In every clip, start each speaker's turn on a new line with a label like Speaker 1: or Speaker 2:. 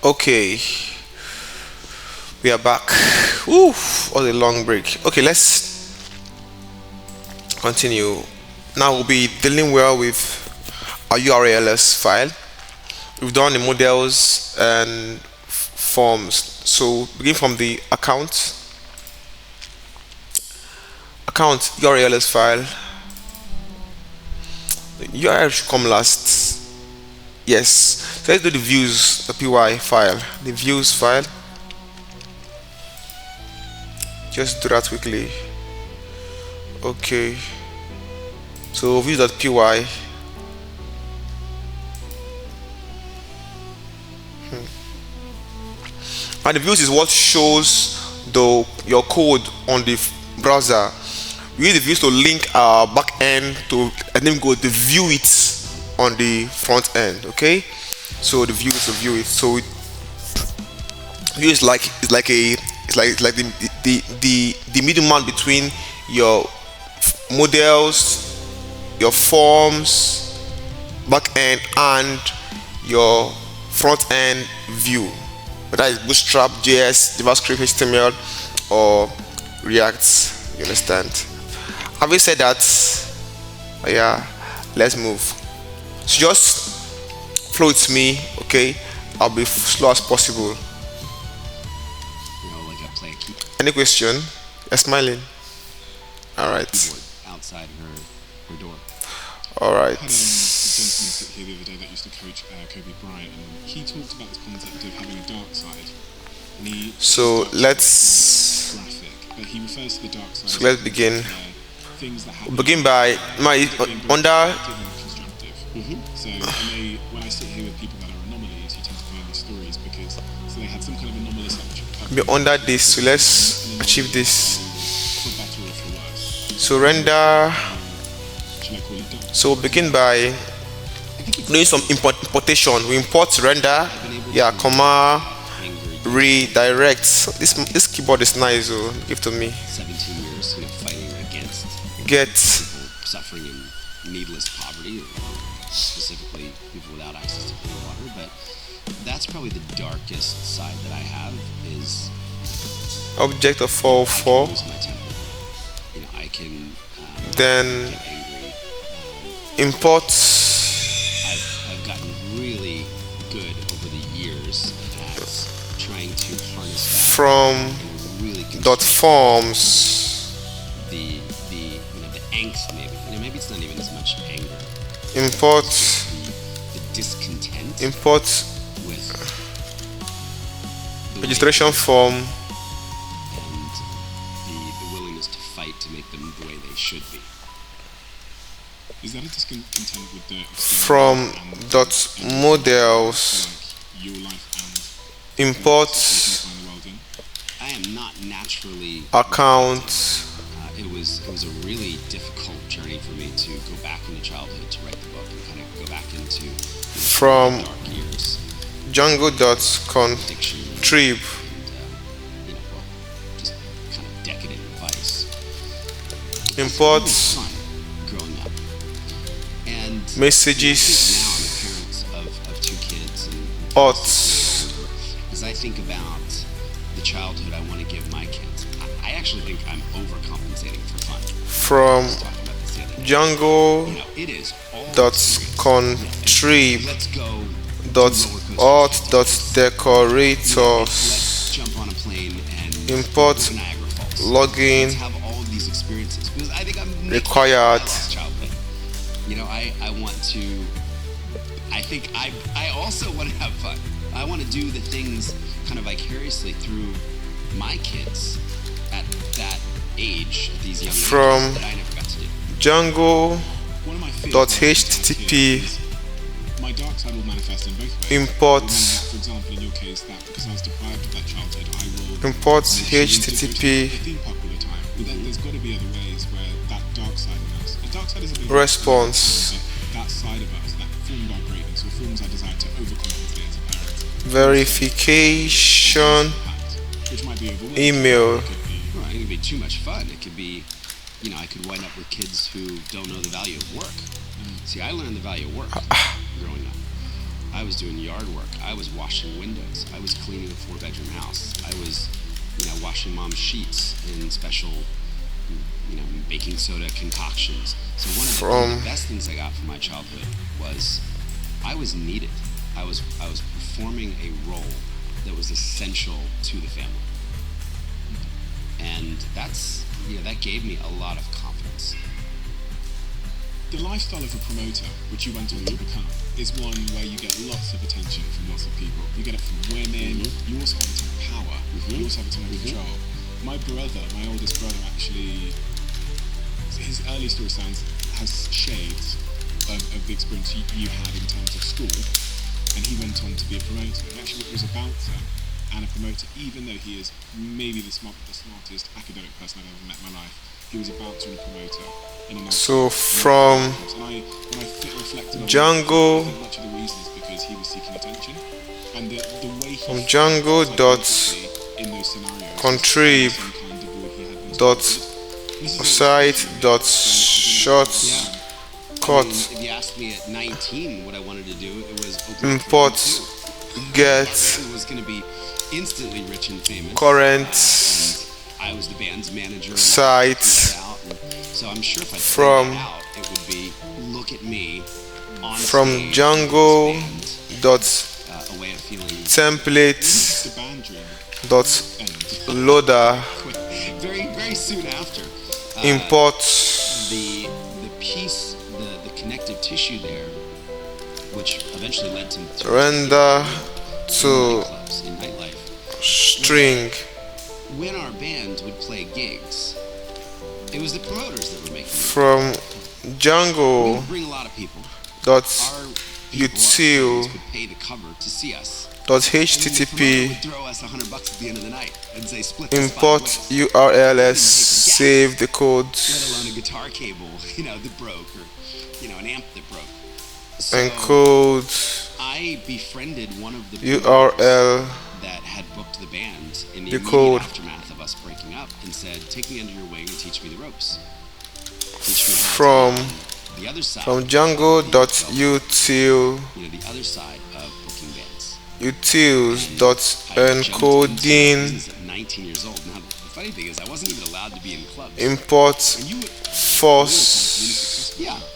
Speaker 1: Okay, we are back. Woo, what a long break. Okay, let's continue. Now we'll be dealing well with a URLs file. We've done the models and forms. So begin from the account URLs file. The URL should come last. Yes. So let's do the views.py file. The views file. Just do that quickly. Okay. So views.py. And the views is what shows your code on the browser. We use the views to link our backend to, and then go to view it on the front end. Okay, so the view is to view it. So view is like the middleman between your models, your forms, backend, and your front end view. Whether it's Bootstrap, JS, JavaScript, HTML, or React. You understand? Having said that, yeah, let's move. So just flow with me, okay? I'll be slow as possible. Any question? You're smiling. All right.
Speaker 2: Outside her door.
Speaker 1: All right.
Speaker 3: I had a gentleman sit here the other day that used to coach Kobe Bryant, and he talked about this concept of having a dark side. And
Speaker 1: so let's
Speaker 3: graphic, but he refers to the dark side.
Speaker 1: So let's begin.
Speaker 3: Things that happen.
Speaker 1: Begin by my under.
Speaker 3: So when I sit here with people that are anomalies, you tend to find these stories because they had some kind of anomalous action.
Speaker 1: Be under this. So let's achieve this.
Speaker 3: For better or for worse.
Speaker 1: So render.
Speaker 3: Should I call it dark?
Speaker 1: So begin by doing some importation. We import render, yeah, comma, redirect. This keyboard is nice, so give to me.
Speaker 2: 17 years, fighting against
Speaker 1: Get
Speaker 2: suffering in needless poverty, specifically people without access to clean water. But that's probably the darkest side that I have is
Speaker 1: object of all four.
Speaker 2: lose my temper. I can
Speaker 1: Then
Speaker 2: get angry.
Speaker 1: import
Speaker 2: I've gotten really good over the years at trying to harness that
Speaker 1: from
Speaker 2: and really
Speaker 1: dot forms.
Speaker 2: the angst maybe it's not even as much anger.
Speaker 1: Import
Speaker 2: The discontent
Speaker 1: import
Speaker 2: with the
Speaker 1: registration
Speaker 2: way
Speaker 1: form
Speaker 2: and the willingness to fight to make them the way they should be.
Speaker 3: Is that a discontent with the
Speaker 1: from dot models.
Speaker 3: like your life and
Speaker 1: Import
Speaker 3: find the world in?
Speaker 2: I am not naturally
Speaker 1: account.
Speaker 2: it was a really difficult journey for me to go back into childhood to write the book and kind of go back into
Speaker 1: From
Speaker 2: dark years,
Speaker 1: Django dot
Speaker 2: addiction,
Speaker 1: contrib.
Speaker 2: and just kind of decadent vice.
Speaker 1: Import
Speaker 2: It's fun growing up. And
Speaker 1: messages.
Speaker 2: now I'm a parent of two kids and
Speaker 1: Ought.
Speaker 2: as I think about the childhood I want to give my kids, I actually think I'm overcompensating for fun.
Speaker 1: From
Speaker 2: I was talking about this the other day.
Speaker 1: Django
Speaker 2: It is all
Speaker 1: dot
Speaker 2: serious.
Speaker 1: contrib
Speaker 2: Let's go
Speaker 1: dot
Speaker 2: to roller coaster
Speaker 1: auth
Speaker 2: festivals.
Speaker 1: dot decorators.
Speaker 2: Let's jump on a plane and
Speaker 1: Import
Speaker 2: go to Niagara Falls.
Speaker 1: login
Speaker 2: Let's have all of these experiences because I think I'm making
Speaker 1: required.
Speaker 2: my lost childhood. I want to. I think I also want to have fun. I want to do the things kind of vicariously through my kids at that age, at these young
Speaker 1: From
Speaker 2: ages that I never got to do.
Speaker 1: Django
Speaker 3: One of my fears
Speaker 1: dot
Speaker 3: when I was
Speaker 1: http
Speaker 3: is my dark side will manifest in both ways.
Speaker 1: import
Speaker 3: It means that, for example, in your case, that because I was deprived of that childhood, I will
Speaker 1: import
Speaker 3: choose to go to
Speaker 1: http
Speaker 3: a theme park all the time. But then there's got to be other ways where that dark side of us, the dark side is a bit
Speaker 1: response
Speaker 3: that side of us, that formed our greatness, or forms our desire to overcompensate as a parent.
Speaker 1: verification
Speaker 3: Which might be overwhelming.
Speaker 1: email.
Speaker 3: It could be
Speaker 2: Well, it could be too much fun. It could be, I could wind up with kids who don't know the value of work. See, I learned the value of work growing up. I was doing yard work. I was washing windows. I was cleaning a 4-bedroom house. I was, washing mom's sheets in special, baking soda concoctions. So one of the best things I got from my childhood was I was needed. I was performing a role that was essential to the family. And that gave me a lot of confidence.
Speaker 3: The lifestyle of a promoter, which you went on to become, is one where you get lots of attention from lots of people. You get it from women, you also have a ton of power, you also have a ton of control. My oldest brother actually, his early story has shades of the experience you had in terms of school, and he went on to be a promoter. And actually was a bouncer and a promoter, even though he is maybe the smartest academic person I've ever met in my life. He was a bouncer and a promoter.
Speaker 1: So from Django,
Speaker 3: much of the reason is because he was seeking attention, and the way he
Speaker 1: from Django dot contrib dot site dot short cut
Speaker 2: If you asked me at 19 what I wanted to do, it was
Speaker 1: import get
Speaker 2: it was going to be instantly rich and famous.
Speaker 1: current
Speaker 2: I was the band's manager.
Speaker 1: site
Speaker 2: So I'm sure if I
Speaker 1: from
Speaker 2: it out, it would be look at me on
Speaker 1: from
Speaker 2: stage
Speaker 1: Django
Speaker 2: with this band,
Speaker 1: dot
Speaker 2: a way of feeling
Speaker 1: template
Speaker 3: the band dream
Speaker 1: dot loader
Speaker 2: very very soon after
Speaker 1: import
Speaker 2: the piece the connective tissue there, which eventually led to
Speaker 1: render to
Speaker 2: nightclubs in nightlife.
Speaker 1: string
Speaker 2: When our band would play gigs, it was the promoters that were making it.
Speaker 1: from
Speaker 2: We
Speaker 1: Django
Speaker 2: would bring a lot of people.
Speaker 1: dot
Speaker 2: Our people, our
Speaker 1: util
Speaker 2: friends, would pay the cover to see us.
Speaker 1: dot
Speaker 2: And then the promoter
Speaker 1: http
Speaker 2: would throw us $100 at the end of the night and say split this
Speaker 1: import
Speaker 2: 5 ways.
Speaker 1: urls save the code
Speaker 2: Let alone a guitar cable, that broke, or an amp that broke. So
Speaker 1: encode
Speaker 2: I befriended one of the
Speaker 1: url
Speaker 2: that had booked the band in the
Speaker 1: The
Speaker 2: immediate
Speaker 1: code.
Speaker 2: aftermath of us breaking up, and said, "Take me under your wing and teach me the ropes. Teach me how
Speaker 1: from
Speaker 2: to be on the other side.
Speaker 1: from Django dot util
Speaker 2: the other side of booking bands."
Speaker 1: utils dot
Speaker 2: I jumped into that
Speaker 1: encoding
Speaker 2: business at 19 years old. Now, the funny thing is, I wasn't even allowed to be in clubs.
Speaker 1: import
Speaker 2: And you would
Speaker 1: force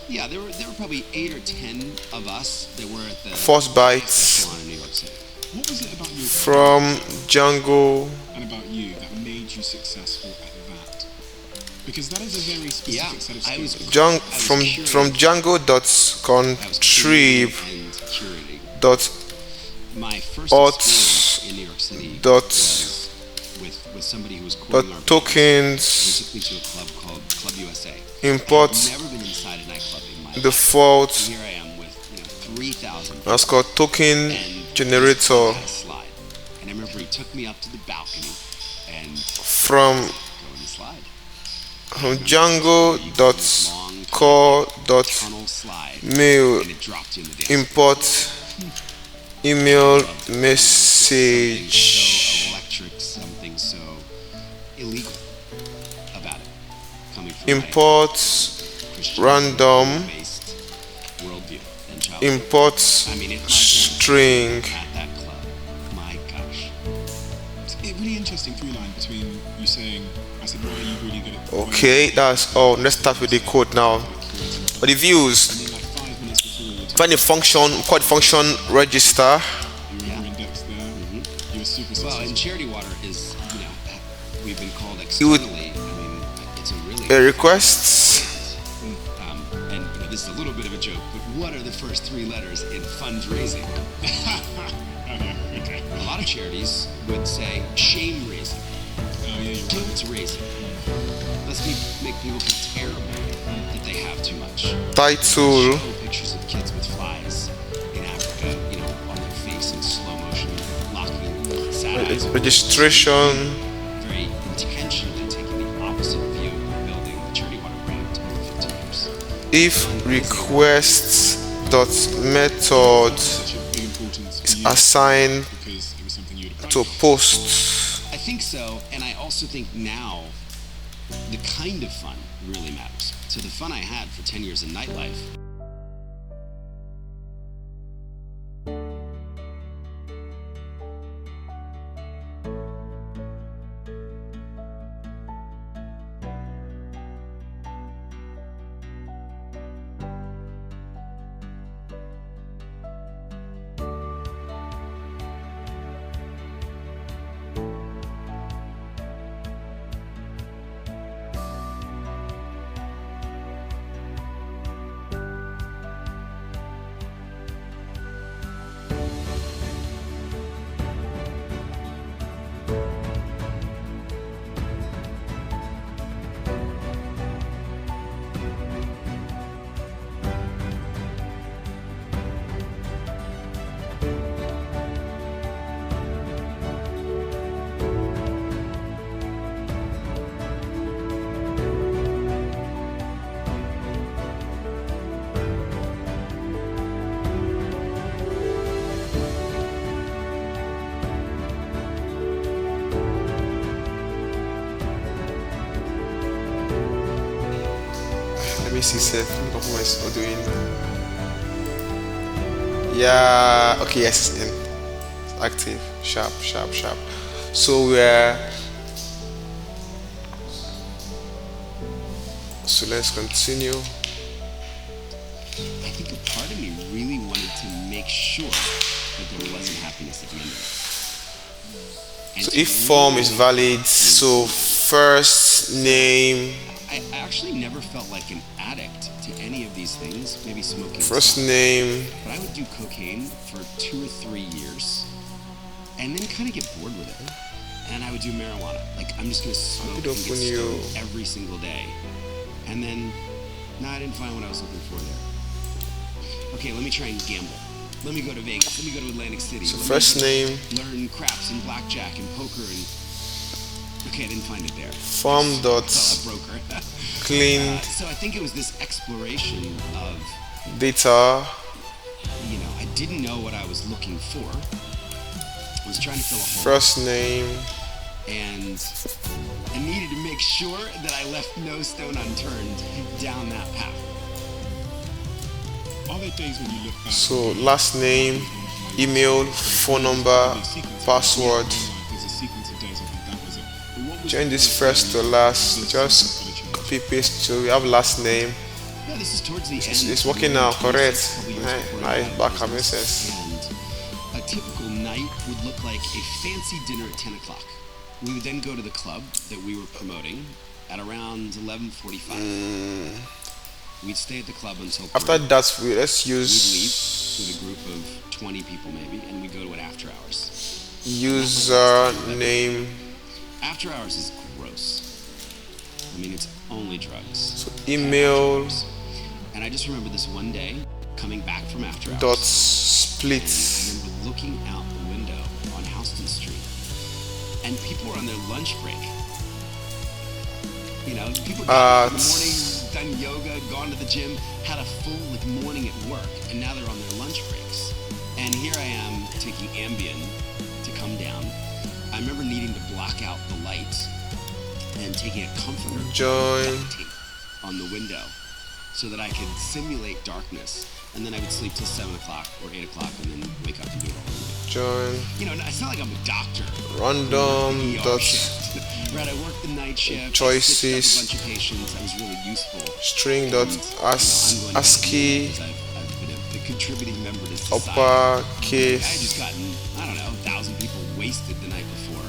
Speaker 2: Yeah, there were probably 8 or 10 of us that were at the
Speaker 1: Force bytes.
Speaker 2: salon in New York City.
Speaker 3: What was it about you
Speaker 1: from Django
Speaker 3: and about you that made you successful at that? Because that is a very specific set of
Speaker 2: I was
Speaker 3: skills.
Speaker 1: from Django dot
Speaker 2: I was
Speaker 1: contrib
Speaker 2: curating and curating.
Speaker 1: dot
Speaker 2: My first
Speaker 1: Auth
Speaker 2: experience in New York City
Speaker 1: dot
Speaker 2: was with somebody who was
Speaker 1: dot
Speaker 2: quoting our band. He
Speaker 1: tokens
Speaker 2: took me to a club called Club USA.
Speaker 1: import
Speaker 2: I've never been inside a nightclub in my life.
Speaker 1: default
Speaker 2: Here I am with 3,000
Speaker 1: that's called token
Speaker 2: and
Speaker 1: generator
Speaker 2: just had a slide. And I remember he took me up to the balcony and
Speaker 1: from
Speaker 2: go in the slide.
Speaker 1: Django dot
Speaker 2: Long
Speaker 1: core dot
Speaker 2: tunnel slide,
Speaker 1: mail
Speaker 2: and it dropped you in the dance.
Speaker 1: import email
Speaker 2: Something
Speaker 1: message
Speaker 2: so electric, something so illegal about it. Coming from
Speaker 1: import
Speaker 2: Christian
Speaker 1: random
Speaker 2: based worldview and childhood.
Speaker 1: import
Speaker 2: I mean, if my parents
Speaker 1: string
Speaker 2: at that club, my gosh.
Speaker 3: It's a really interesting through line between you saying, I said, why are you really good at
Speaker 1: okay that's all. Let's start with the code now. For the views,
Speaker 3: And then like 5 minutes before you were
Speaker 1: find the function called function register.
Speaker 3: you were index there, you were super
Speaker 2: Well,
Speaker 3: successful.
Speaker 2: and charity water is, we've been called
Speaker 1: would-
Speaker 2: externally. I mean, it's a really
Speaker 1: A requests
Speaker 2: and this is a little bit of a joke, but what are the first 3 letters in fundraising?
Speaker 3: Okay.
Speaker 2: A lot of charities would say shame raising,
Speaker 3: Oh yeah, you're right.
Speaker 2: guilt raising. Let's make people feel terrible that they have too much.
Speaker 1: title
Speaker 2: Show pictures of kids with flies in Africa, on their face in slow motion, locking sad eyes.
Speaker 1: registration
Speaker 2: Very intentionally taking the opposite view of building the charity water brand over 15 years.
Speaker 1: if requests dot method
Speaker 3: Such a big importance for
Speaker 1: is
Speaker 3: you
Speaker 1: assigned
Speaker 3: because it was something you'd
Speaker 1: to post
Speaker 2: I think so, and I also think now the kind of fun really matters. So the fun I had for 10 years in nightlife
Speaker 1: see safe. Look up my audio in. Yeah, okay, yes, it's in. It's active. Sharp. So so let's continue.
Speaker 2: I think a part of me really wanted to make sure that there wasn't happiness at the end of it. And
Speaker 1: So
Speaker 2: to
Speaker 1: if form is
Speaker 2: really-
Speaker 1: valid, so first name,
Speaker 2: I actually never felt like an addict to any of these things. Maybe smoking.
Speaker 1: first name,
Speaker 2: But I would do cocaine for 2 or 3 years, and then kind of get bored with it. And I would do marijuana. Like, I'm just gonna smoke and get
Speaker 1: open you-
Speaker 2: stoned every single day. And then, no, I didn't find what I was looking for there. Okay, let me try and gamble. Let me go to Vegas. Let me go to Atlantic City.
Speaker 1: so
Speaker 2: Let me
Speaker 1: first name,
Speaker 2: learn craps and blackjack and poker and. Okay, I didn't find it there.
Speaker 1: form dot
Speaker 2: A broker.
Speaker 1: clean
Speaker 2: So I think it was this exploration of,
Speaker 1: data,
Speaker 2: I didn't know what I was looking for. I was trying to fill a hole.
Speaker 1: first name,
Speaker 2: And I needed to make sure that I left no stone unturned down that path.
Speaker 3: Are there days when you look back?
Speaker 1: so last name, email, phone number, password.
Speaker 3: There's a sequence of days I think that was it. But what was
Speaker 1: Change
Speaker 3: the
Speaker 1: this
Speaker 3: point
Speaker 1: first to
Speaker 3: when
Speaker 1: last,
Speaker 3: this
Speaker 1: just
Speaker 3: gotta change?
Speaker 1: copy paste, so we have last name.
Speaker 2: No, this is towards the end.
Speaker 1: It's working now, correct.
Speaker 2: Couple years
Speaker 1: Right,
Speaker 2: before I
Speaker 1: nice,
Speaker 2: had
Speaker 1: back
Speaker 2: business.
Speaker 1: having sense.
Speaker 2: And a typical night would look like a fancy dinner at 10 o'clock. We would then go to the club that we were promoting at around 11:45. We'd stay at the club until
Speaker 1: After
Speaker 2: 3.
Speaker 1: that, let's
Speaker 2: We'd leave
Speaker 1: use
Speaker 2: with a group of 20 people maybe, and we'd go to an after hours.
Speaker 1: username,
Speaker 2: After hours is gross. I mean, it's only drugs.
Speaker 1: so email
Speaker 2: And I just remember this one day coming back from after hours.
Speaker 1: dot
Speaker 2: And
Speaker 1: split.
Speaker 2: I remember looking out the window on Houston Street, and people were on their lunch break. People got up in the morning, done yoga, gone to the gym, had a full morning at work, and now they're on their lunch breaks. And here I am taking Ambien to come down. I remember needing to block out the lights and taking a comforter with
Speaker 1: Join.
Speaker 2: duct tape on the window so that I could simulate darkness, and then I would sleep till 7 o'clock or 8 o'clock and then wake up and do it all over again.
Speaker 1: Join
Speaker 2: It's not like I'm a doctor.
Speaker 1: random
Speaker 2: ER
Speaker 1: dot
Speaker 2: shift. Right, I worked the night shift.
Speaker 1: choices.
Speaker 2: I stitched up a bunch of patients. I was really useful.
Speaker 1: string dot
Speaker 2: Ongoing
Speaker 1: ASCII
Speaker 2: because I've been a contributing member to society. I had just
Speaker 1: uppercase
Speaker 2: gotten, 1,000 people wasted the night before,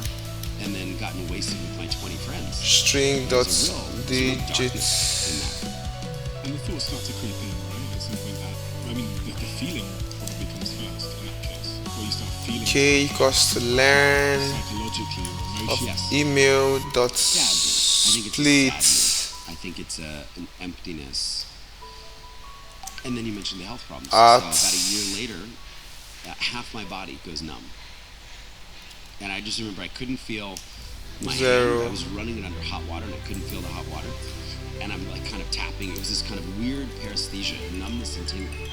Speaker 2: and then gotten wasted with my 20 friends.
Speaker 1: string dot
Speaker 2: There's a real darkness in
Speaker 1: digits.
Speaker 2: that.
Speaker 3: And the thoughts start to creep in, right? At some point the feeling probably comes first in that case. Where you start feeling
Speaker 1: K equals to learn
Speaker 3: psychologically or
Speaker 1: of
Speaker 3: emotionally.
Speaker 2: Yes.
Speaker 1: email dot
Speaker 2: Sadness. I think it's a
Speaker 1: split.
Speaker 2: sadness. I think it's an emptiness. And then you mentioned the health problems.
Speaker 1: At-
Speaker 2: So about a year later, half my body goes numb. And I just remember I couldn't feel my
Speaker 1: 0.
Speaker 2: hand. I was running it under hot water and I couldn't feel the hot water. And I'm kind of tapping. It was this kind of weird paresthesia, numbness and tingling.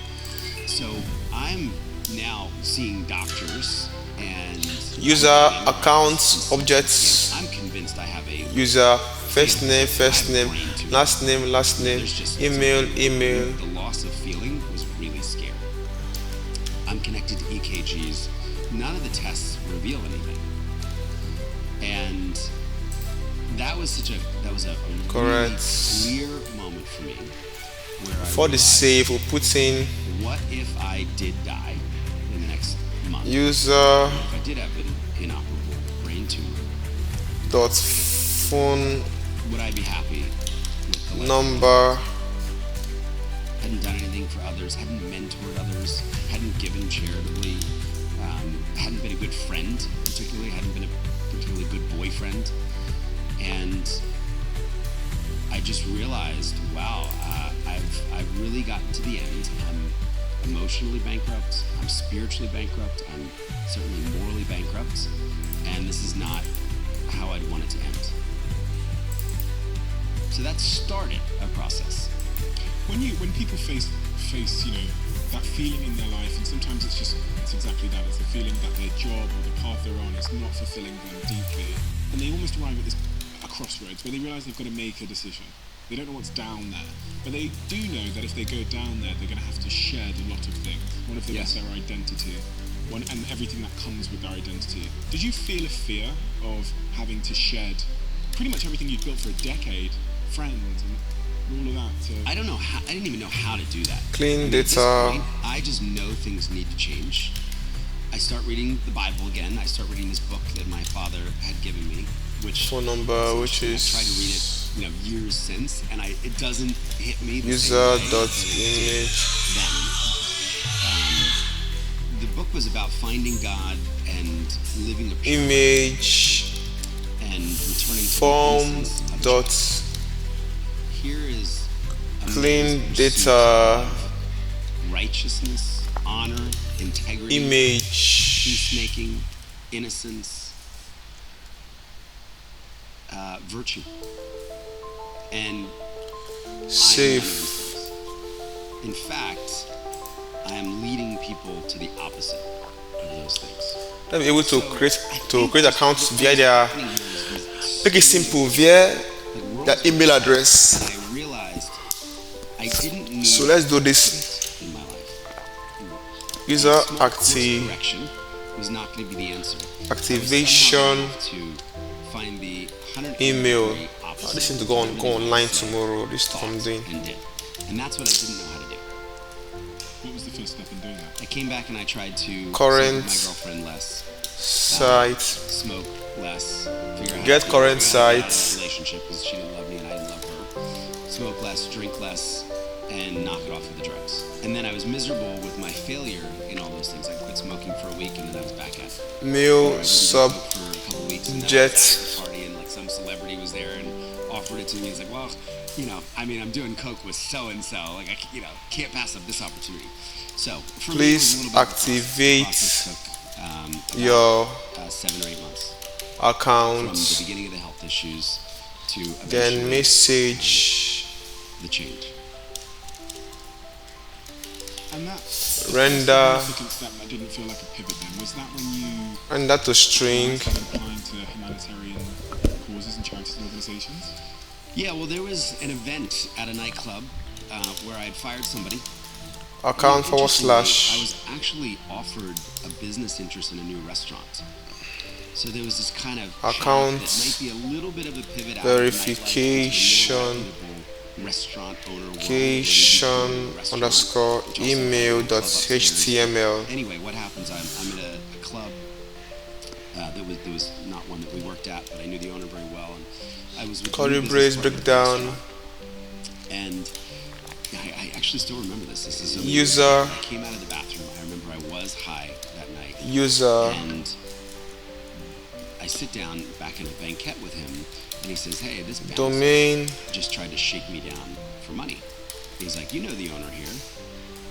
Speaker 2: So I'm now seeing doctors and
Speaker 1: User accounts objects.
Speaker 2: I'm convinced I have a
Speaker 1: User first name, last name,
Speaker 2: There's just
Speaker 1: email.
Speaker 2: The loss of feeling was really scary. I'm connected to EKGs. None of the tests reveal anything. And that was a really
Speaker 1: Correct.
Speaker 2: clear moment for me where I
Speaker 1: For the
Speaker 2: realized,
Speaker 1: save, we put in
Speaker 2: what if I did die in the next month?
Speaker 1: user
Speaker 2: If I did have an inoperable brain tumor,
Speaker 1: dot phone
Speaker 2: would I be happy with the life?
Speaker 1: number
Speaker 2: Hadn't done anything for others, hadn't mentored others, hadn't given charitably, hadn't been a good friend, particularly, hadn't been a particularly good boyfriend. And I just realized, wow, I've really gotten to the end. I'm emotionally bankrupt, I'm spiritually bankrupt, I'm certainly morally bankrupt, and this is not how I'd want it to end. So that started a process.
Speaker 3: When people face that feeling in their life, and sometimes it's exactly that. It's the feeling that their job or the path they're on is not fulfilling them deeply, and they almost arrive at a crossroads where they realize they've got to make a decision. They don't know what's down there. But they do know that if they go down there, they're going to have to shed a lot of things. One of them is their identity, and everything that comes with their identity. Did you feel a fear of having to shed pretty much everything you'd built for a decade, friends, and all of that?
Speaker 2: I don't know how. I didn't even know how to do that.
Speaker 1: Clean
Speaker 2: At this
Speaker 1: data.
Speaker 2: point, I just know things need to change. I start reading the Bible again. I start reading this book that my father had given me, which
Speaker 1: Phone number, which
Speaker 2: I tried to read it,
Speaker 1: is
Speaker 2: years since, and it doesn't hit me the same way that it did
Speaker 1: user.image
Speaker 2: then. The book was about finding God and living a pure
Speaker 1: image
Speaker 2: and returning to the
Speaker 1: form
Speaker 2: innocence of a
Speaker 1: dot
Speaker 2: child. Here is a
Speaker 1: clean
Speaker 2: man's pursuit
Speaker 1: data
Speaker 2: of righteousness, honor, integrity,
Speaker 1: image
Speaker 2: peacemaking, innocence, virtue, and I am none of
Speaker 1: safe.
Speaker 2: these things. In fact, I am leading people to the opposite of those things.
Speaker 1: They'll be able to
Speaker 2: So,
Speaker 1: create
Speaker 2: I think
Speaker 1: accounts
Speaker 2: what
Speaker 1: via
Speaker 2: was
Speaker 1: their
Speaker 2: happening here was
Speaker 1: make it simple via
Speaker 2: the
Speaker 1: their
Speaker 2: world
Speaker 1: email address.
Speaker 2: and I realized I didn't need
Speaker 1: So let's do this.
Speaker 2: in my life.
Speaker 1: User
Speaker 2: Smart course
Speaker 1: active
Speaker 2: correction was not going to be the answer.
Speaker 1: activation
Speaker 2: I was somehow able to find the 180
Speaker 1: email.
Speaker 2: degree opposite
Speaker 1: This is to go online
Speaker 2: of
Speaker 1: tomorrow. This stuff I'm
Speaker 2: thought
Speaker 1: doing.
Speaker 2: and did. And that's what I didn't know how to do.
Speaker 3: What was the first step in doing that?
Speaker 2: I came back and I tried to
Speaker 1: Current
Speaker 2: sleep with my girlfriend less,
Speaker 1: Site.
Speaker 2: smoke less, figure out
Speaker 1: Get
Speaker 2: how to
Speaker 1: current
Speaker 2: get out of that
Speaker 1: site.
Speaker 2: relationship because she didn't love me and I didn't love her. Smoke less, drink less, and knock it off with the drugs. And then I was miserable with my failure in all those things. I quit smoking for a week and then I was back at it.
Speaker 1: Mail
Speaker 2: I
Speaker 1: sub
Speaker 2: wouldn't smoke for a couple weeks and then
Speaker 1: jet.
Speaker 2: I was at a party and like some celebrity was there and offered it to me. He's like, well, I'm doing coke with so and so. Like I, can't pass up this opportunity. So for me, it was a
Speaker 1: Please
Speaker 2: little bit of a process. The
Speaker 1: activate
Speaker 2: process took, about,
Speaker 1: your
Speaker 2: 7 or 8 months from the
Speaker 1: account.
Speaker 2: beginning of the health issues to
Speaker 1: Then
Speaker 2: eventually
Speaker 1: message
Speaker 2: the change.
Speaker 3: And that
Speaker 1: Render.
Speaker 3: significant step that didn't feel like a pivot then, was that when you
Speaker 1: and that to string
Speaker 3: started applying to humanitarian causes and charities and organizations?
Speaker 2: Yeah, well, there was an event at a nightclub where I had fired somebody.
Speaker 1: account
Speaker 2: Interestingly, I
Speaker 1: /
Speaker 2: was actually offered a business interest in a new restaurant. So there was this kind of
Speaker 1: Account
Speaker 2: path that might be a little bit of a pivot out of the nightlife into a more
Speaker 1: verification
Speaker 2: reputable restaurant owner world,
Speaker 1: cation underscore
Speaker 2: which also
Speaker 1: email
Speaker 2: had a club
Speaker 1: dot
Speaker 2: upstairs.
Speaker 1: html.
Speaker 2: Anyway, what happens? I'm at a club. There was not one that we worked at, but I knew the owner very well, and I was with
Speaker 1: Curry
Speaker 2: new
Speaker 1: brace
Speaker 2: business partner at the
Speaker 1: breakdown.
Speaker 2: restaurant. And I actually still remember this. This is so many
Speaker 1: User.
Speaker 2: years ago. I came out of the bathroom. I remember I was high that night,
Speaker 1: User
Speaker 2: and I sit down back in a banquet with him, and he says, "Hey, this bouncer
Speaker 1: domain
Speaker 2: just tried to shake me down for money." He's like, "You know the owner here,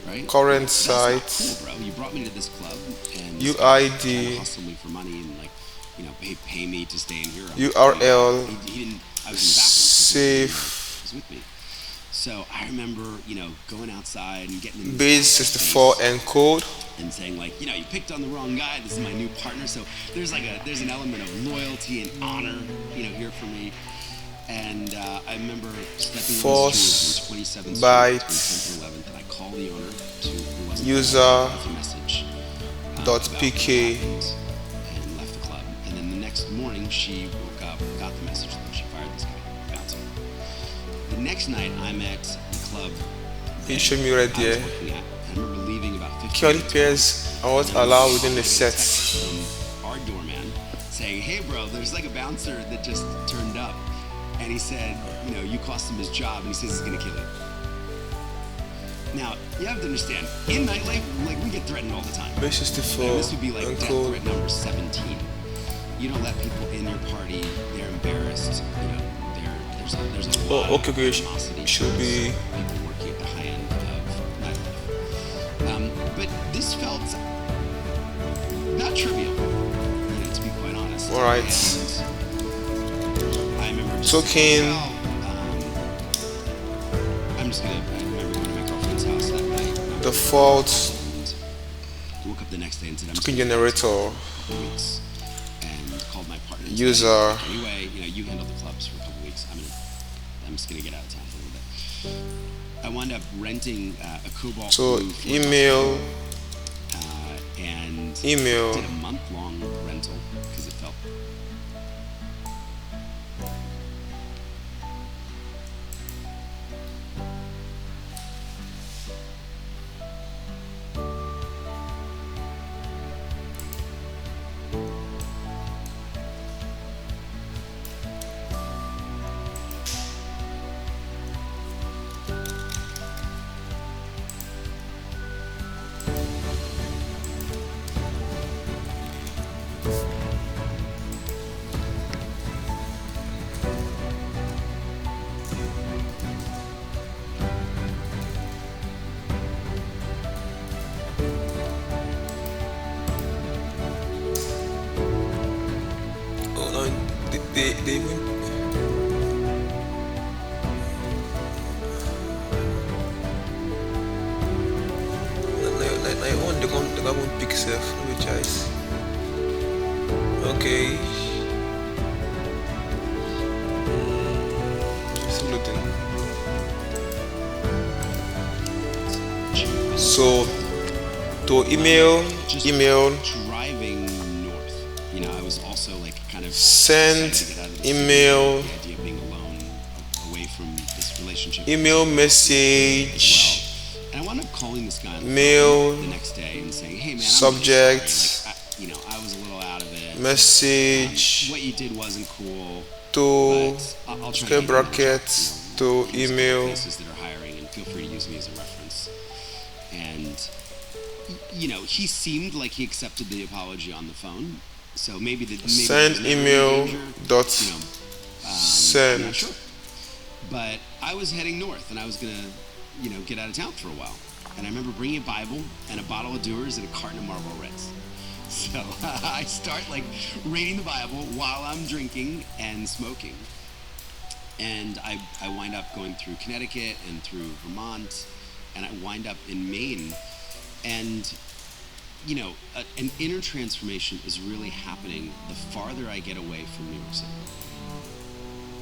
Speaker 2: right?
Speaker 1: current
Speaker 2: That's not
Speaker 1: site
Speaker 2: cool, bro. You brought me to this club and
Speaker 1: UID.
Speaker 2: trying to hustle me for money and pay me to stay in here."
Speaker 1: URL
Speaker 2: He didn't. I was in the bathroom.
Speaker 1: save
Speaker 2: He was with me. So I remember, going outside and getting in
Speaker 1: base 64 encode
Speaker 2: and saying like, you picked on the wrong guy. This is my new partner. So there's an element of loyalty and honor, here for me. And I remember stepping on the street on 27th Street
Speaker 1: byte
Speaker 2: between 10th and 11th, and I called the owner who wasn't
Speaker 1: user
Speaker 2: there, left a message
Speaker 1: dot
Speaker 2: about
Speaker 1: pk.
Speaker 2: what happened, and left the club. And then the next morning, she woke up, got the message that she fired this guy, bouncer. The next night, I'm at the club
Speaker 1: You
Speaker 2: that
Speaker 1: show me
Speaker 2: I
Speaker 1: right
Speaker 2: was
Speaker 1: there.
Speaker 2: working at. I remember leaving about 15
Speaker 1: Curly
Speaker 2: minutes
Speaker 1: pairs are what
Speaker 2: and then
Speaker 1: allowed
Speaker 2: I
Speaker 1: within the
Speaker 2: got a text
Speaker 1: sets.
Speaker 2: from our doorman saying, "Hey, bro, there's like a bouncer that just turned up, and he said, you cost him his job, and he says he's gonna kill you." Now, you have to understand, in nightlife, we get threatened all the time.
Speaker 1: Base 64
Speaker 2: This would be like death
Speaker 1: encode
Speaker 2: threat number 17. You don't let people in your party; they're embarrassed. There's a lot
Speaker 1: okay,
Speaker 2: of animosity
Speaker 1: should be
Speaker 2: towards people working at the high end of nightlife. But this felt not trivial, to be quite honest.
Speaker 1: Alright.
Speaker 2: And I remember just
Speaker 1: Token.
Speaker 2: saying, well, I remember going to my girlfriend's house that night.
Speaker 1: default
Speaker 2: And woke up the next day and said, "I'm
Speaker 1: token
Speaker 2: just gonna
Speaker 1: generator
Speaker 2: for a couple weeks," and called my partner. And said,
Speaker 1: user
Speaker 2: "Anyway, you handle the clubs for a couple weeks. I'm just gonna get out of town for wound up renting a Cobalt
Speaker 1: So
Speaker 2: Blue Ford
Speaker 1: email,
Speaker 2: and
Speaker 1: email.
Speaker 2: did a month-long rental because it felt.
Speaker 1: Oh no, they even like on the one pick self, which is okay. Still looking. So to email,
Speaker 2: Just
Speaker 1: email,
Speaker 2: driving north. You know, I was also like kind of
Speaker 1: send
Speaker 2: excited to get out of the
Speaker 1: email,
Speaker 2: city, the idea of being alone, away from this relationship.
Speaker 1: email
Speaker 2: as
Speaker 1: message,
Speaker 2: well. And I wound up calling this guy on the
Speaker 1: mail,
Speaker 2: phone the next day and saying, "Hey man, I'm
Speaker 1: subject,
Speaker 2: really sorry. Like, I was a little out of it.
Speaker 1: message
Speaker 2: What you did wasn't cool.
Speaker 1: to
Speaker 2: But I'll try
Speaker 1: square
Speaker 2: to get you another
Speaker 1: brackets
Speaker 2: job,
Speaker 1: to
Speaker 2: use a couple
Speaker 1: email."
Speaker 2: places that are hiring, and feel free to use me as a reference." And he seemed like he accepted the apology on the phone. So maybe
Speaker 1: Send
Speaker 2: there's never
Speaker 1: email
Speaker 2: any danger,
Speaker 1: dot
Speaker 2: I'm
Speaker 1: send.
Speaker 2: not sure. But I was heading north, and I was gonna, get out of town for a while. And I remember bringing a Bible and a bottle of Dewar's and a carton of Marlboro Reds. So I start like reading the Bible while I'm drinking and smoking. And I wind up going through Connecticut and through Vermont, and I wind up in Maine. And an inner transformation is really happening the farther I get away from New York City.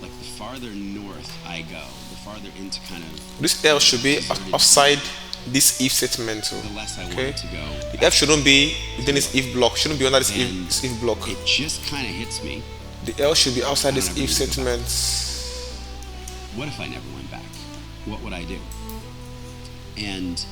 Speaker 2: Like the farther north I go, the farther into kind of
Speaker 1: This L should be outside this if statement.
Speaker 2: the less I
Speaker 1: Okay.
Speaker 2: want to go.
Speaker 1: The F shouldn't be within this if block. Shouldn't be under this
Speaker 2: And
Speaker 1: this if block.
Speaker 2: it just kind of hits me.
Speaker 1: The L should be outside this
Speaker 2: I don't
Speaker 1: if
Speaker 2: ever wanna go back.
Speaker 1: statement.
Speaker 2: What if I never went back? What would I do? And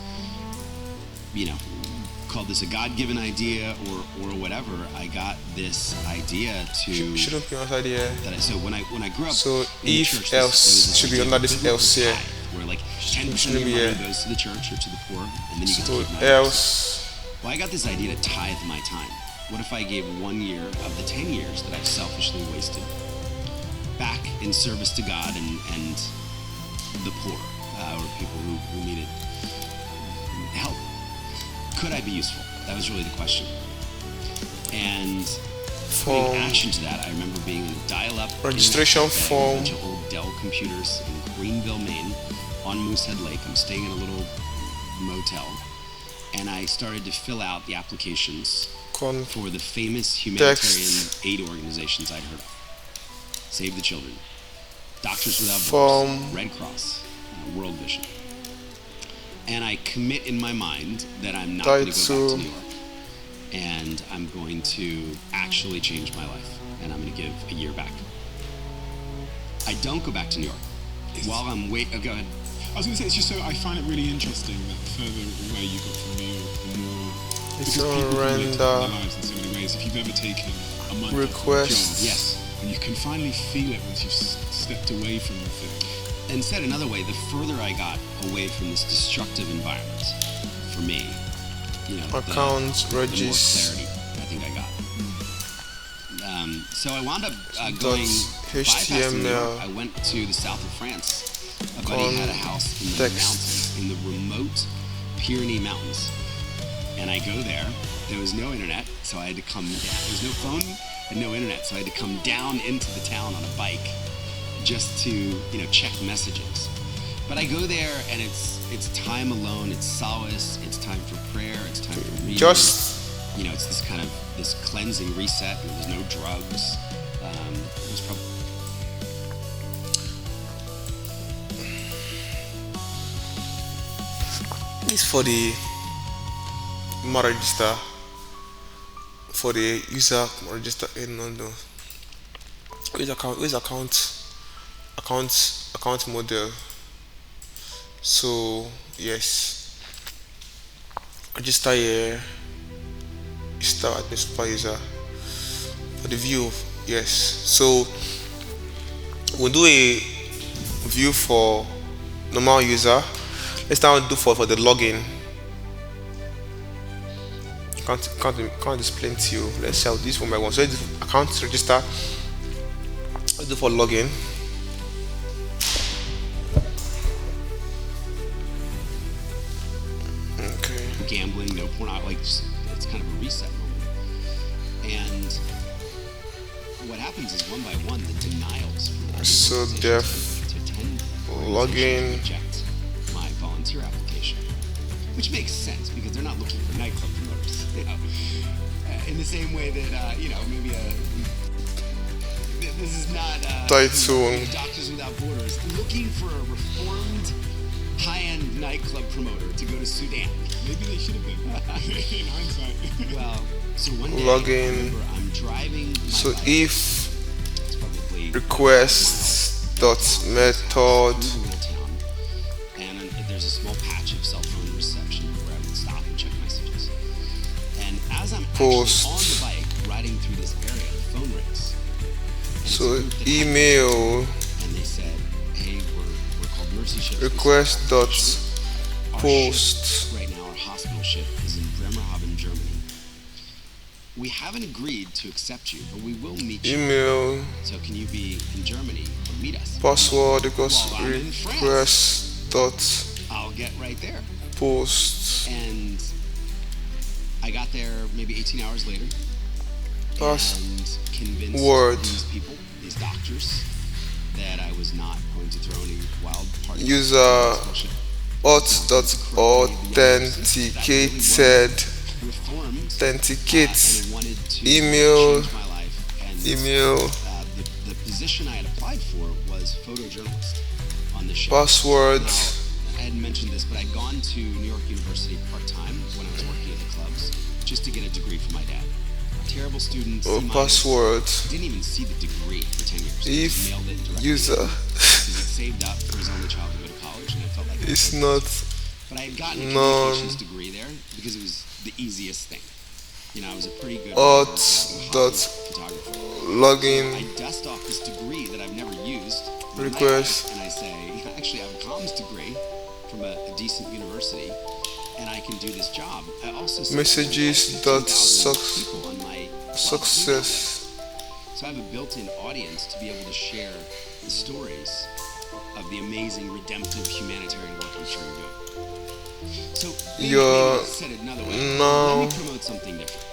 Speaker 2: called this a God-given idea or whatever. I got this idea to
Speaker 1: Shouldn't be outside here.
Speaker 2: so when I grew up
Speaker 1: So
Speaker 2: in the
Speaker 1: if
Speaker 2: church,
Speaker 1: else
Speaker 2: there was this
Speaker 1: should be
Speaker 2: idea
Speaker 1: under
Speaker 2: of
Speaker 1: this
Speaker 2: biblical
Speaker 1: else here.
Speaker 2: tithe, where like 10% of
Speaker 1: Shouldn't
Speaker 2: your
Speaker 1: be
Speaker 2: money
Speaker 1: here.
Speaker 2: goes to the church or to the poor, and then you get
Speaker 1: So
Speaker 2: to keep 9%.
Speaker 1: else
Speaker 2: Well, I got this idea to tithe my time. What if I gave 1 year of the 10 years that I've selfishly wasted back in service to God and the poor or people who needed help? Could I be useful? That was really the question. And putting
Speaker 1: form
Speaker 2: action to that, I remember being in a dial-up
Speaker 1: Registration
Speaker 2: internet cafe,
Speaker 1: form.
Speaker 2: a bunch of old Dell computers in Greenville, Maine, on Moosehead Lake. I'm staying in a little motel, and I started to fill out the applications
Speaker 1: con
Speaker 2: for the famous humanitarian aid organizations I'd heard of. Save the Children, Doctors Without Borders,
Speaker 1: Form.
Speaker 2: Red Cross, World Vision. And I commit in my mind that I'm not going to go back
Speaker 1: Title.
Speaker 2: to New York. And I'm going to actually change my life. And I'm going to give a year back. I don't go back to New York. While I'm oh, go ahead.
Speaker 3: I was going to say, it's just so I find it really interesting that the further away you got from New York, the more
Speaker 1: It's
Speaker 3: because people can relate to
Speaker 1: surrender.
Speaker 3: their lives in so many ways. If you've ever taken a month off from a
Speaker 1: Request.
Speaker 3: job,
Speaker 2: Yes.
Speaker 3: and you can finally feel it once you've stepped away from the thing.
Speaker 2: And said another way, the further I got away from this destructive environment, for me,
Speaker 1: Accounts,
Speaker 2: the more
Speaker 1: regis-
Speaker 2: clarity I think I got. So I wound up going bypassing New York.
Speaker 1: HTML.
Speaker 2: I went to the south of France. A buddy had a house in the
Speaker 1: Context.
Speaker 2: mountains, in the remote Pyrenees Mountains. And I go there. There was no internet, so I had to come down. There was no phone and no internet, so I had to come down into the town on a bike just to check messages. But I go there and it's time alone, it's solace, it's time for prayer, it's time for reading. It's this kind of this cleansing reset. There's no drugs. It was probably
Speaker 1: This for the email register, for the user register. No, no. Where's account model. So yes, register here. Start the super user for the view. Yes. So we'll do a view for normal user. Let's now do for the login. Can't explain to you. Let's see how this one by one. So let's do account register. Let's do for login. Okay.
Speaker 2: Gambling, no porn, like it's kind of a reset moment. And what happens is one by one the denials from all these
Speaker 1: So
Speaker 2: organizations to 10
Speaker 1: login.
Speaker 2: reject my volunteer application, which makes sense because they're not looking for nightclub promoters. In the same way that maybe this is not
Speaker 1: Title.
Speaker 2: Doctors Without Borders looking for a reformed high-end nightclub promoter to go to Sudan.
Speaker 3: Maybe they should have been. In hindsight.
Speaker 2: Well, so one day,
Speaker 1: Login.
Speaker 2: I remember I'm driving my
Speaker 1: So
Speaker 2: bike.
Speaker 1: if
Speaker 2: It's probably
Speaker 1: request dot method
Speaker 2: moving into town, and there's a small patch of cell phone reception where I would stop and check messages. And as I'm
Speaker 1: Post.
Speaker 2: actually on the bike riding through this area, the phone rings. And it's a
Speaker 1: so
Speaker 2: group that had
Speaker 1: email
Speaker 2: and they said, "Hey, we're called Mercy Ships.
Speaker 1: request dot
Speaker 2: Our
Speaker 1: post
Speaker 2: ship right now, our hospital ship is in Bremerhaven, Germany. We haven't agreed to accept you, but we will meet you.
Speaker 1: email
Speaker 2: So can you be in Germany or meet us?
Speaker 1: password equals
Speaker 2: Well, I'm in France.
Speaker 1: request dot
Speaker 2: I'll get right there."
Speaker 1: post
Speaker 2: And I got there maybe 18 hours later and convinced
Speaker 1: Word.
Speaker 2: these people, these doctors, that I was not going to throw any wild parties.
Speaker 1: User auth dot authenticated
Speaker 2: Reformed,
Speaker 1: authenticate
Speaker 2: and wanted to
Speaker 1: email
Speaker 2: change my life. And
Speaker 1: email
Speaker 2: the position I had applied for was photojournalist on the ship.
Speaker 1: password
Speaker 2: Now, I hadn't mentioned this, but I'd gone to New York University part-time when I was working at the clubs just to get a degree from my dad. Terrible student,
Speaker 1: or
Speaker 2: C-minus.
Speaker 1: password
Speaker 2: Didn't even see the degree for 10 years. He
Speaker 1: if
Speaker 2: just mailed it directly.
Speaker 1: user
Speaker 2: Because he'd saved up for his only child to go to college, and I felt like
Speaker 1: is not
Speaker 2: But I had gotten a
Speaker 1: non-
Speaker 2: communications degree there because it was the easiest thing. I was a pretty good
Speaker 1: auth dot
Speaker 2: photographer.
Speaker 1: login
Speaker 2: I dust off this degree that I've never used. one night,
Speaker 1: Request.
Speaker 2: And I say, actually, I have a comms degree from a decent university, and I can do this job. I also said,
Speaker 1: Messages
Speaker 2: I have
Speaker 1: dot
Speaker 2: 15,000
Speaker 1: suc-
Speaker 2: people on my club
Speaker 1: success
Speaker 2: email. So I have a built-in audience to be able to share the stories of the amazing redemptive humanitarian work I'm sure you're doing. So maybe
Speaker 1: You're
Speaker 2: said it another way.
Speaker 1: now
Speaker 2: Let me promote something different.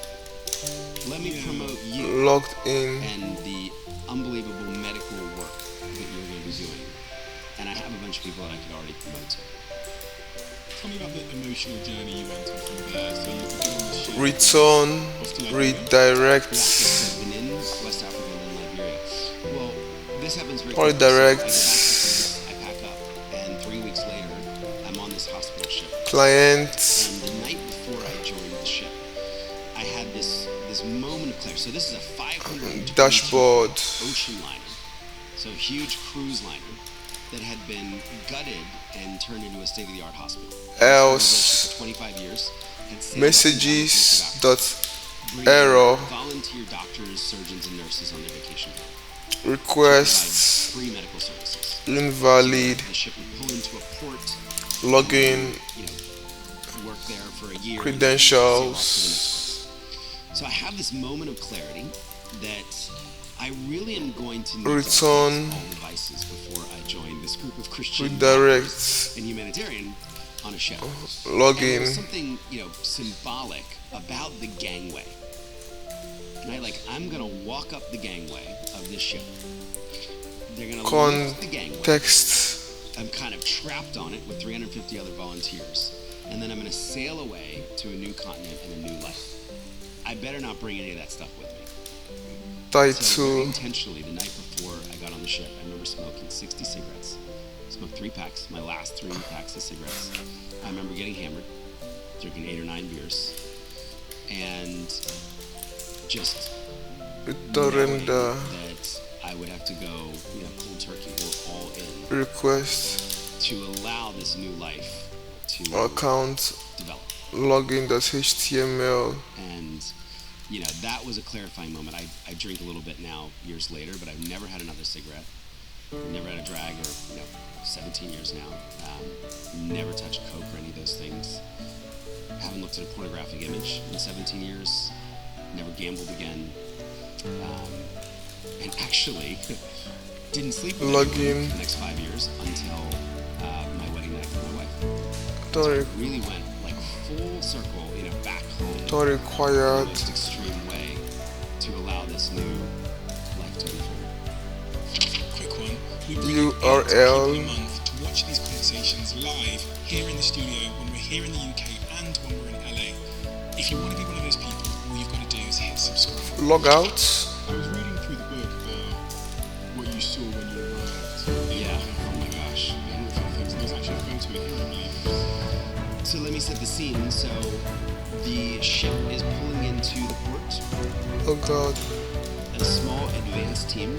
Speaker 2: Let me promote you
Speaker 1: logged in
Speaker 2: and the unbelievable medical work that you're going to be doing. And I have a bunch of people that I could already promote to.
Speaker 3: Tell me about the emotional journey you went on from there. So you began on the ship.
Speaker 1: return
Speaker 3: Off to Liberia?
Speaker 1: redirect
Speaker 2: I've been in West Africa and then Liberia. Well, this happens very
Speaker 1: Probably
Speaker 2: quickly. So I go back
Speaker 1: direct.
Speaker 2: to France, I pack up, and 3 weeks later, I'm on this hospital ship.
Speaker 1: client
Speaker 2: And the night before I joined the ship, I had this moment of clarity. So this is a 500
Speaker 1: dashboard
Speaker 2: ocean liner, so a huge cruise liner that had been gutted and turned into a state-of-the-art hospital.
Speaker 1: else
Speaker 2: For 25 years. Had sailed up and down the
Speaker 1: messages
Speaker 2: coast of
Speaker 1: dot
Speaker 2: Africa, bringing
Speaker 1: error
Speaker 2: volunteer doctors, surgeons, and nurses on their vacation home to provide
Speaker 1: request
Speaker 2: free medical services.
Speaker 1: invalid
Speaker 2: The ship would pull into a port,
Speaker 1: login
Speaker 2: work there for a year.
Speaker 1: credentials
Speaker 2: So I have this moment of clarity that I really am going to need
Speaker 1: Return.
Speaker 2: to replace all devices before I join this group of Christian
Speaker 1: redirect
Speaker 2: doctors and humanitarian on a ship. And there
Speaker 1: login
Speaker 2: was something, symbolic about the gangway. Right? Like, I'm gonna walk up the gangway of this ship. They're gonna lift the gangway.
Speaker 1: context
Speaker 2: I'm kind of trapped on it with 350 other volunteers. And then I'm going to sail away to a new continent and a new life. I better not bring any of that stuff with me. So very
Speaker 1: title
Speaker 2: intentionally, the night before I got on the ship, I remember smoking 60 cigarettes. I smoked 3 packs, my last 3 packs of cigarettes. I remember getting hammered, drinking 8 or 9 beers, and just
Speaker 1: Return the
Speaker 2: that I would have to go, cold turkey or all in
Speaker 1: request
Speaker 2: to allow this new life to
Speaker 1: account
Speaker 2: develop.
Speaker 1: login.html.
Speaker 2: And that was a clarifying moment. I drink a little bit now years later, but I've never had another cigarette. Never had a drag, or 17 years now. Never touched coke or any of those things. Haven't looked at a pornographic image in 17 years. Never gambled again. And actually didn't sleep with anyone
Speaker 1: Login.
Speaker 2: for the next 5 years until my wedding night with my wife.
Speaker 1: Don't,
Speaker 2: So I really went like full circle, back home.
Speaker 1: don't
Speaker 2: In
Speaker 1: require
Speaker 2: the most extreme way to allow this new life to unfold.
Speaker 3: Quick one. We bring in 8
Speaker 1: URL.
Speaker 3: people a month to watch these conversations live here in the studio when we're here in the UK and when we're in LA. If you want to be one of those people, all you've got to do is hit subscribe.
Speaker 1: Logout.
Speaker 3: I was reading through the book what you saw when you arrived.
Speaker 2: Yeah.
Speaker 3: Oh my gosh. One of the things, there's actually a photo in here, I believe.
Speaker 2: So let me set the scene. So the ship is pulling into the port.
Speaker 1: Oh god.
Speaker 2: A small advanced team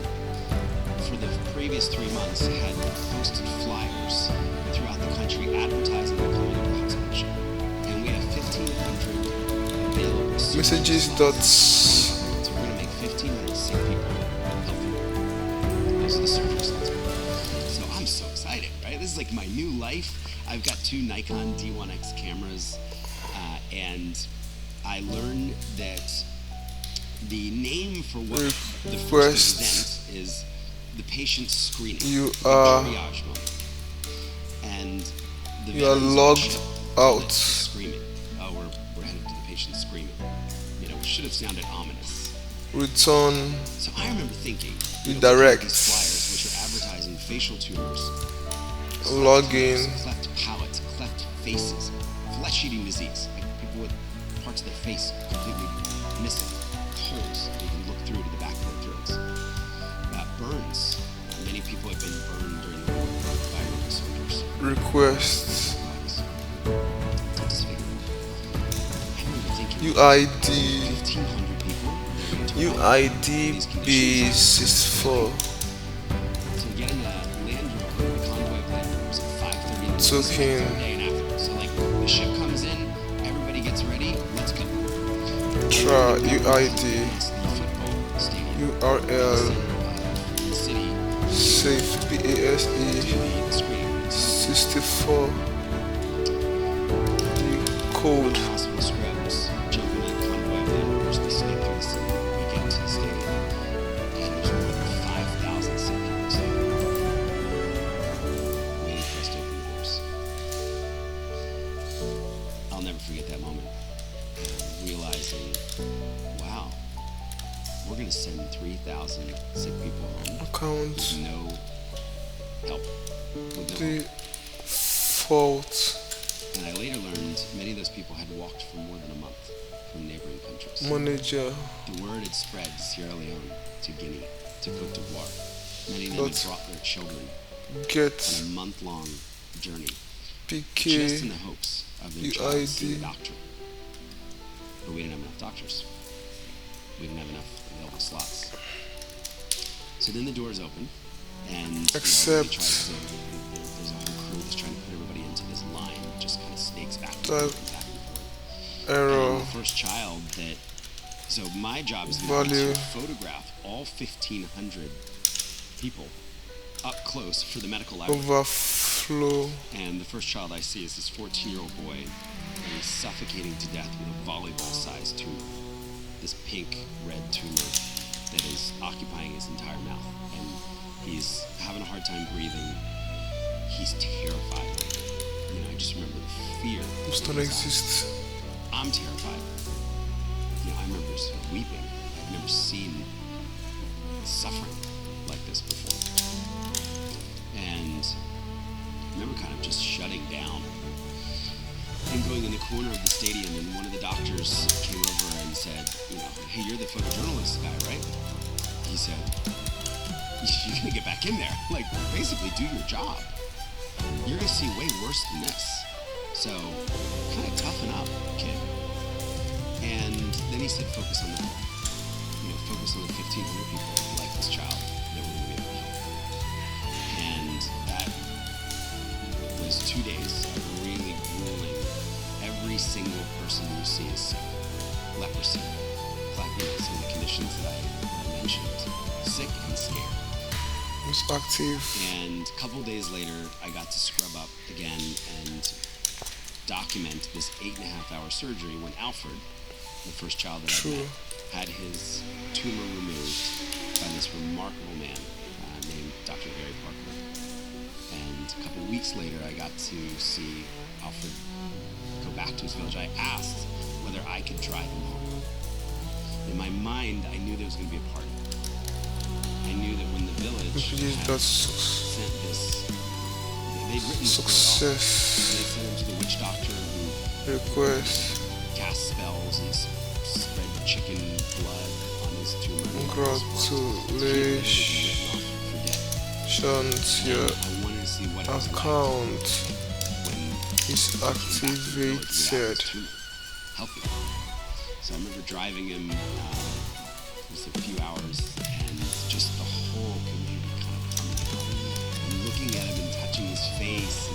Speaker 2: for the previous 3 months had posted flyers throughout the country advertising the coming of the hospital ship. And we have 1,500 available
Speaker 1: Messages
Speaker 2: surgery
Speaker 1: dot
Speaker 2: slots. So we're going to make 1,500 sick people healthy. Those are the surgery slots. So I'm so excited, right? This is like my new life. I've got 2 Nikon D1X cameras, and I learned that the name for what the first event is the patient screening.
Speaker 1: You
Speaker 2: the
Speaker 1: are-
Speaker 2: triage moment. And the
Speaker 1: You are
Speaker 2: veterans on the
Speaker 1: logged
Speaker 2: ship
Speaker 1: out.
Speaker 2: screaming. Oh, we're headed to the patient screaming. Which should have sounded ominous.
Speaker 1: Return
Speaker 2: So I remember thinking,
Speaker 1: Redirect.
Speaker 2: these flyers which are advertising facial tumors,
Speaker 1: login.
Speaker 2: cleft palates, cleft faces, flesh-eating disease, like people with parts of their face completely missing, holes you can look through to the back of their throats. Burns. Many people have been burned during the war by Roman soldiers.
Speaker 1: Request
Speaker 2: Disfigurement. I remember thinking,
Speaker 1: UID
Speaker 2: 1,500 people. they're going to
Speaker 1: UID
Speaker 2: these conditions.
Speaker 1: B64
Speaker 2: So getting a Land Rover, a convoy of Land Rovers at 5:30 in the
Speaker 1: Token.
Speaker 2: morning, day and after. So the ship comes in, everybody gets ready, let's go.
Speaker 1: Tra UID
Speaker 2: It's the football stadium.
Speaker 1: URL
Speaker 2: From the city
Speaker 1: safe
Speaker 2: to
Speaker 1: BASE
Speaker 2: the screening.
Speaker 1: 64 code
Speaker 2: Hospital scrubs, jumping in a convoy of Land Rovers, they sneak through the city, we get to the stadium, and there's more than 5,000 sick people there, waiting for us to open the doors. I'll never forget that moment, realizing, wow, we're going to send 3,000 sick people home
Speaker 1: account
Speaker 2: with no help, with no hope.
Speaker 1: default
Speaker 2: And I later learned many of those people had walked for more than a month from neighboring countries.
Speaker 1: manager
Speaker 2: The word had spread to Sierra Leone, to Guinea, to Cote d'Ivoire. Many of them had brought their children
Speaker 1: get
Speaker 2: on a month-long journey, just in
Speaker 1: PK
Speaker 2: the hopes of their child seeing a
Speaker 1: UID
Speaker 2: doctor. But we didn't have enough doctors. We didn't have enough available slots. So then the doors open, and
Speaker 1: Accept.
Speaker 2: there's a whole crew that's trying to put everybody into this line, that just kind of snakes back and
Speaker 1: Type.
Speaker 2: forth and back and forth.
Speaker 1: error
Speaker 2: And the first child that, so my job is
Speaker 1: Value.
Speaker 2: to photograph all 1,500 people up close for the medical library.
Speaker 1: overflow
Speaker 2: And the first child I see is this 14-year-old boy, and he's suffocating to death with a volleyball-sized tumor. This pink-red tumor that is occupying his entire mouth. And he's having a hard time breathing. He's terrified. I just remember the fear.
Speaker 1: does
Speaker 2: in
Speaker 1: not
Speaker 2: his eyes.
Speaker 1: exist
Speaker 2: I'm terrified. I remember just weeping. I've never seen suffering like this before. And I remember kind of just shutting down and going in the corner of the stadium, and one of the doctors came over and said, hey, you're the photojournalist guy, right? He said, you're gonna get back in there. Like, basically do your job. You're gonna see way worse than this. So, kind of toughen up, kid. And then he said, focus on the goal. Focus on the 1,500 people like this child that we're going to be able to help. And that was 2 days of really grueling. Every single person you see is sick. Leprosy, some of the conditions that I mentioned. Sick and scared.
Speaker 1: It's active.
Speaker 2: And a couple days later, I got to scrub up again and document this 8.5-hour surgery when Alfred, the first child that I met, had his tumor removed by this remarkable man named Dr. Barry Parker. And a couple weeks later, I got to see Alfred go back to his village. I asked whether I could drive him home. In my mind, I knew there was going to be a party. I knew that when the village had sent this, they'd written
Speaker 1: success.
Speaker 2: They sent him to the witch doctor who
Speaker 1: Request.
Speaker 2: cast spells and spread chicken blood on his tumor.
Speaker 1: Congratulations, your account is activated.
Speaker 2: Help you. So I remember driving him just a few hours, and just the whole community kind of coming out and looking at him and touching his face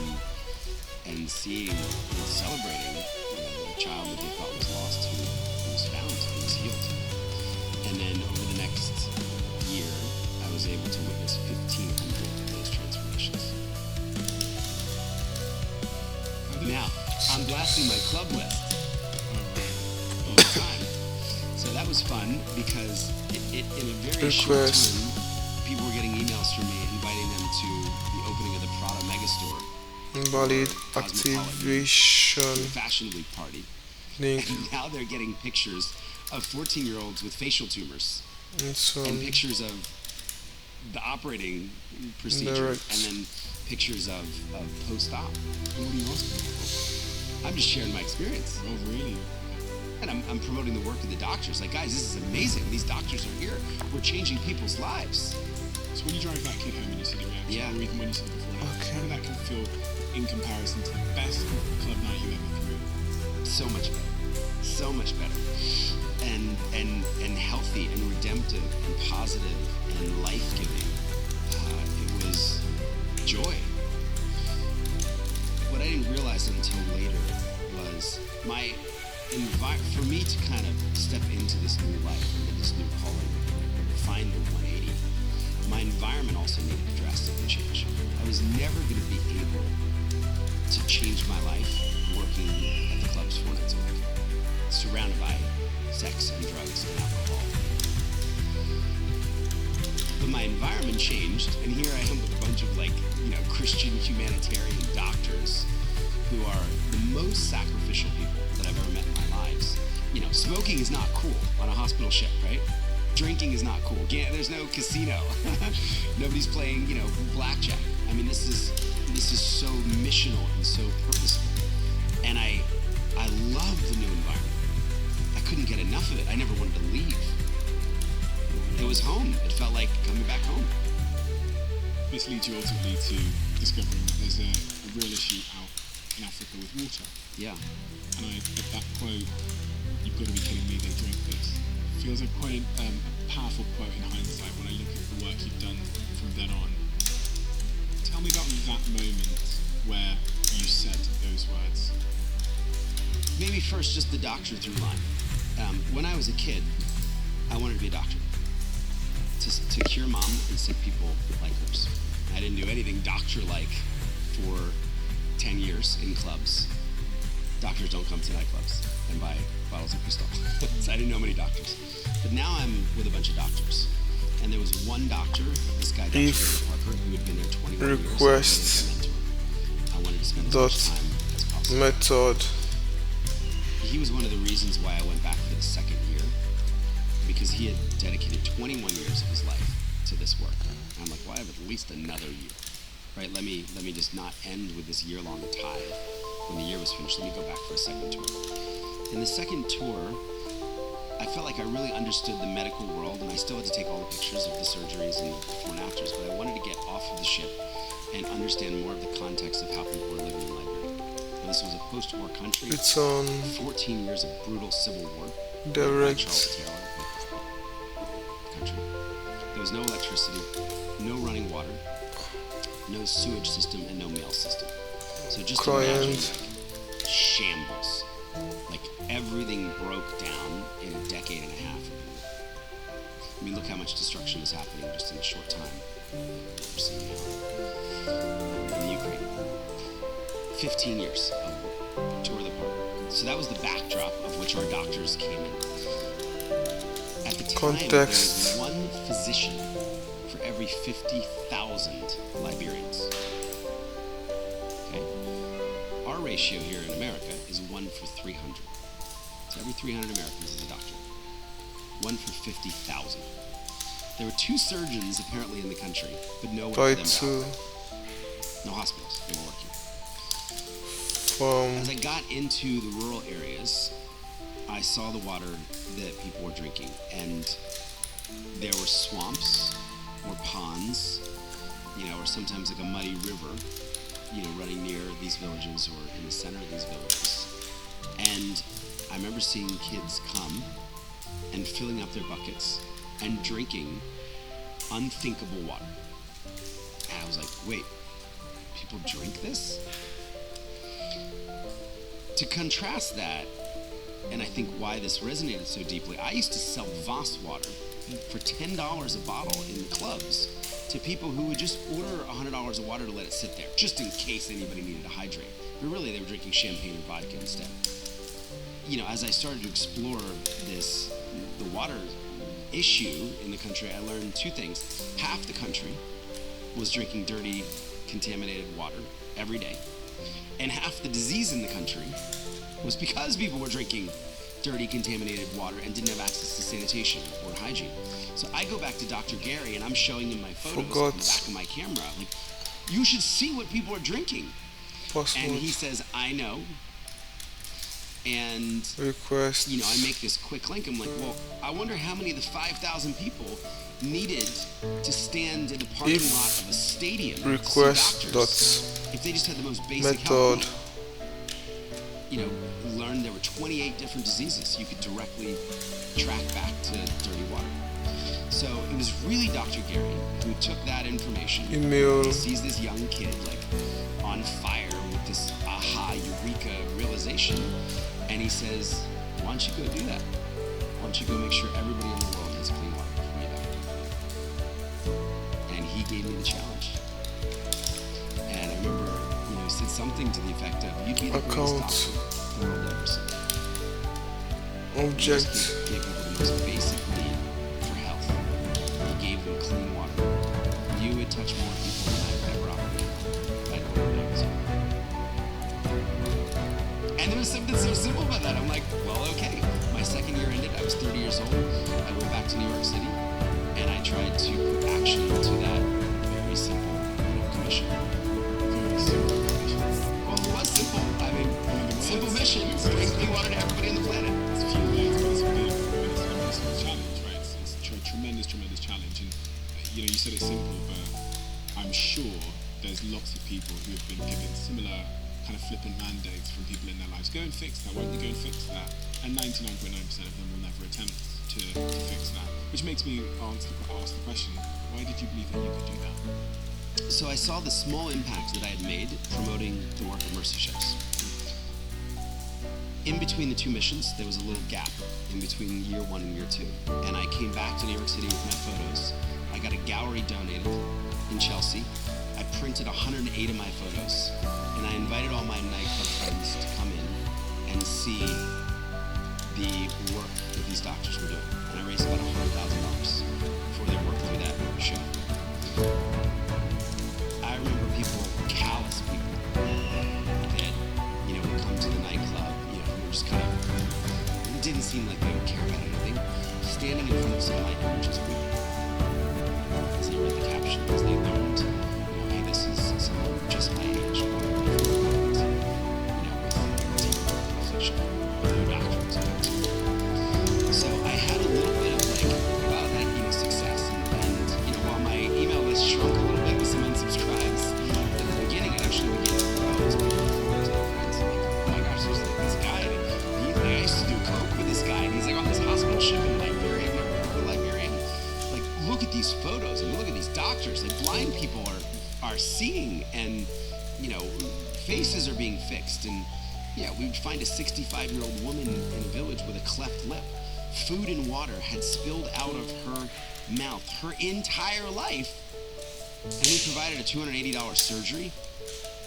Speaker 2: and seeing and celebrating the child that they thought was lost who was found and was healed. And then over the next year, I was able to witness 1,500 of those transformations. Now, I'm blasting my club list all the time. So that was fun because it in a very short time, people were getting emails from me inviting them to the opening of the Prada Megastore.
Speaker 1: Invalid activation.
Speaker 2: Fashion Week party.
Speaker 1: Link.
Speaker 2: And now they're getting pictures of 14-year-olds with facial tumors and pictures of the operating procedure and then pictures of post-op.
Speaker 3: And what are you asking for?
Speaker 2: I'm just sharing my experience.
Speaker 3: Oh, really?
Speaker 2: And I'm promoting the work of the doctors. Like, guys, this is amazing. These doctors are here. We're changing people's lives.
Speaker 3: So when you drive that kid home and you see the reaction, or even when you see it before, how did that can feel in comparison to the best club night you ever threw?
Speaker 2: So much better. So much better. And healthy and redemptive and positive and life-giving. It was joy. What I didn't realize until later was for me to kind of step into this new life, into this new calling, find the 180, my environment also needed to drastically change. I was never going to be able to change my life working at the clubs 4 nights a week, surrounded by sex and drugs and alcohol. But my environment changed, and here I am with a bunch of Christian humanitarian doctors who are the most sacrificial people that I've ever met in my lives. Smoking is not cool on a hospital ship, right? Drinking is not cool. There's no casino. Nobody's playing, blackjack. I mean, this is so missional and so purposeful. And I love the new environment. I couldn't get enough of it. I never wanted to leave. It was home. It felt like coming back home.
Speaker 3: This leads you ultimately to discovering that there's a real issue out in Africa with water.
Speaker 2: Yeah.
Speaker 3: And at that quote, "You've got to be kidding me, they drink this," feels like quite a powerful quote in hindsight when I look at the work you've done from then on. Tell me about that moment where you said those words.
Speaker 2: Maybe first just the doctor through line. When I was a kid, I wanted to be a doctor. To cure mom and sick people like hers. I didn't do anything doctor-like for 10 years in clubs. Doctors don't come to nightclubs and buy bottles of Cristal. So I didn't know many doctors. But now I'm with a bunch of doctors. And there was one doctor, this guy, Dr. Parker, who had been there 21 years. I wanted to spend as much time as possible.
Speaker 1: Method.
Speaker 2: He was one of the reasons why I went back for the second year, because he had dedicated 21 years of his life to this work. And I'm like, well, I have at least another year, right? Let me just not end with this year-long tithe. When the year was finished, let me go back for a second tour. In the second tour, I felt like I really understood the medical world, and I still had to take all the pictures of the surgeries and the before and afters, but I wanted to get off of the ship and understand more of the context of how people were living in Liberia. And This was a post-war country.
Speaker 1: It's on
Speaker 2: 14 years of brutal civil war. By
Speaker 1: direct.
Speaker 2: Charles Taylor. Country. There was no electricity, no running water, no sewage system, and no mail system. So just imagine like shambles. Like everything broke down in a decade and a half of war. I mean, look how much destruction is happening just in a short time. We're seeing now in the Ukraine. 15 years of war. Tore them apart. So that was the backdrop of which our doctors came in. At the time, there was one physician for every 50,000 Liberians. Okay? Our ratio here in America is 1 for 300. So every 300 Americans is a doctor. 1 for 50,000. There were 2 surgeons apparently in the country, but no one for them. No hospitals. They were working. As I got into the rural areas, I saw the water that people were drinking, and there were swamps or ponds, or sometimes like a muddy river, running near these villages or in the center of these villages. And I remember seeing kids come and filling up their buckets and drinking unthinkable water. And I was like, wait, people drink this? To contrast that, and I think why this resonated so deeply, I used to sell Voss water for $10 a bottle in the clubs to people who would just order $100 of water to let it sit there, just in case anybody needed to hydrate. But really, they were drinking champagne and vodka instead. As I started to explore the water issue in the country, I learned 2 things. Half the country was drinking dirty, contaminated water every day. And half the disease in the country was because people were drinking dirty, contaminated water and didn't have access to sanitation or hygiene. So I go back to Dr. Gary and I'm showing him my photos on the back of my camera. Like, you should see what people are drinking. And he says, I know. And
Speaker 1: request.
Speaker 2: I make this quick link. I'm like, well, I wonder how many of the 5,000 people needed to stand in the parking lot of a stadium
Speaker 1: request
Speaker 2: to see doctors if they just had the most basic health. Learned there were 28 different diseases you could directly track back to dirty water. So it was really Dr. Gary who took that information. He sees this young kid on fire with this aha, eureka realization, and he says, why don't you go do that? Why don't you go make sure everybody in the world has clean water from you? And he gave me the challenge. And I remember, he said something to the effect of, you'd be the greatest doctor the world ever seen.
Speaker 1: Object.
Speaker 2: He gave people the most basic need for health. He gave them clean water. You would touch more people than I've ever operated. I don't know what it was. And there was something so simple about that. I'm like, well, okay. My second year ended. I was 30 years old. I went back to New York City, and I tried to put action into that very simple commission. Very simple commission. Well, it was simple. I mean, simple mission: bring clean water to everybody on the planet.
Speaker 3: It's a few words, but it's a challenge, right? It's a tremendous challenge. And you said it's simple, but I'm sure there's lots of people who have been given similar kind of flippant mandates from people in their lives. Go and fix that. Why don't you go and fix that? And 99.9% of them will never attempt to fix that. Which makes me ask the question, why did you believe that you could do that?
Speaker 2: So I saw the small impact that I had made promoting the work of Mercy Ships. In between the 2 missions, there was a little gap in between year 1 and year 2. And I came back to New York City with my photos. I got a gallery donated in Chelsea. I printed 108 of my photos, and I invited all my nightclub friends to come in and see the work that these doctors were doing. And I raised about $100,000 for their work through that show. I remember people, callous people, that, would come to the nightclub, who were just kind of, it didn't seem like they would care about anything, standing in front of some of my images weeping. As they read the caption, as they learned, hey, this is someone just my age, with affliction, no doctors. So I had a little bit of wow, that success, and while my email list shrunk a little bit with some unsubscribes, at the beginning it actually began to grow. It was my friends, seeing, and faces are being fixed, and we would find a 65-year-old woman in a village with a cleft lip. Food and water had spilled out of her mouth her entire life, and we provided a $280 surgery,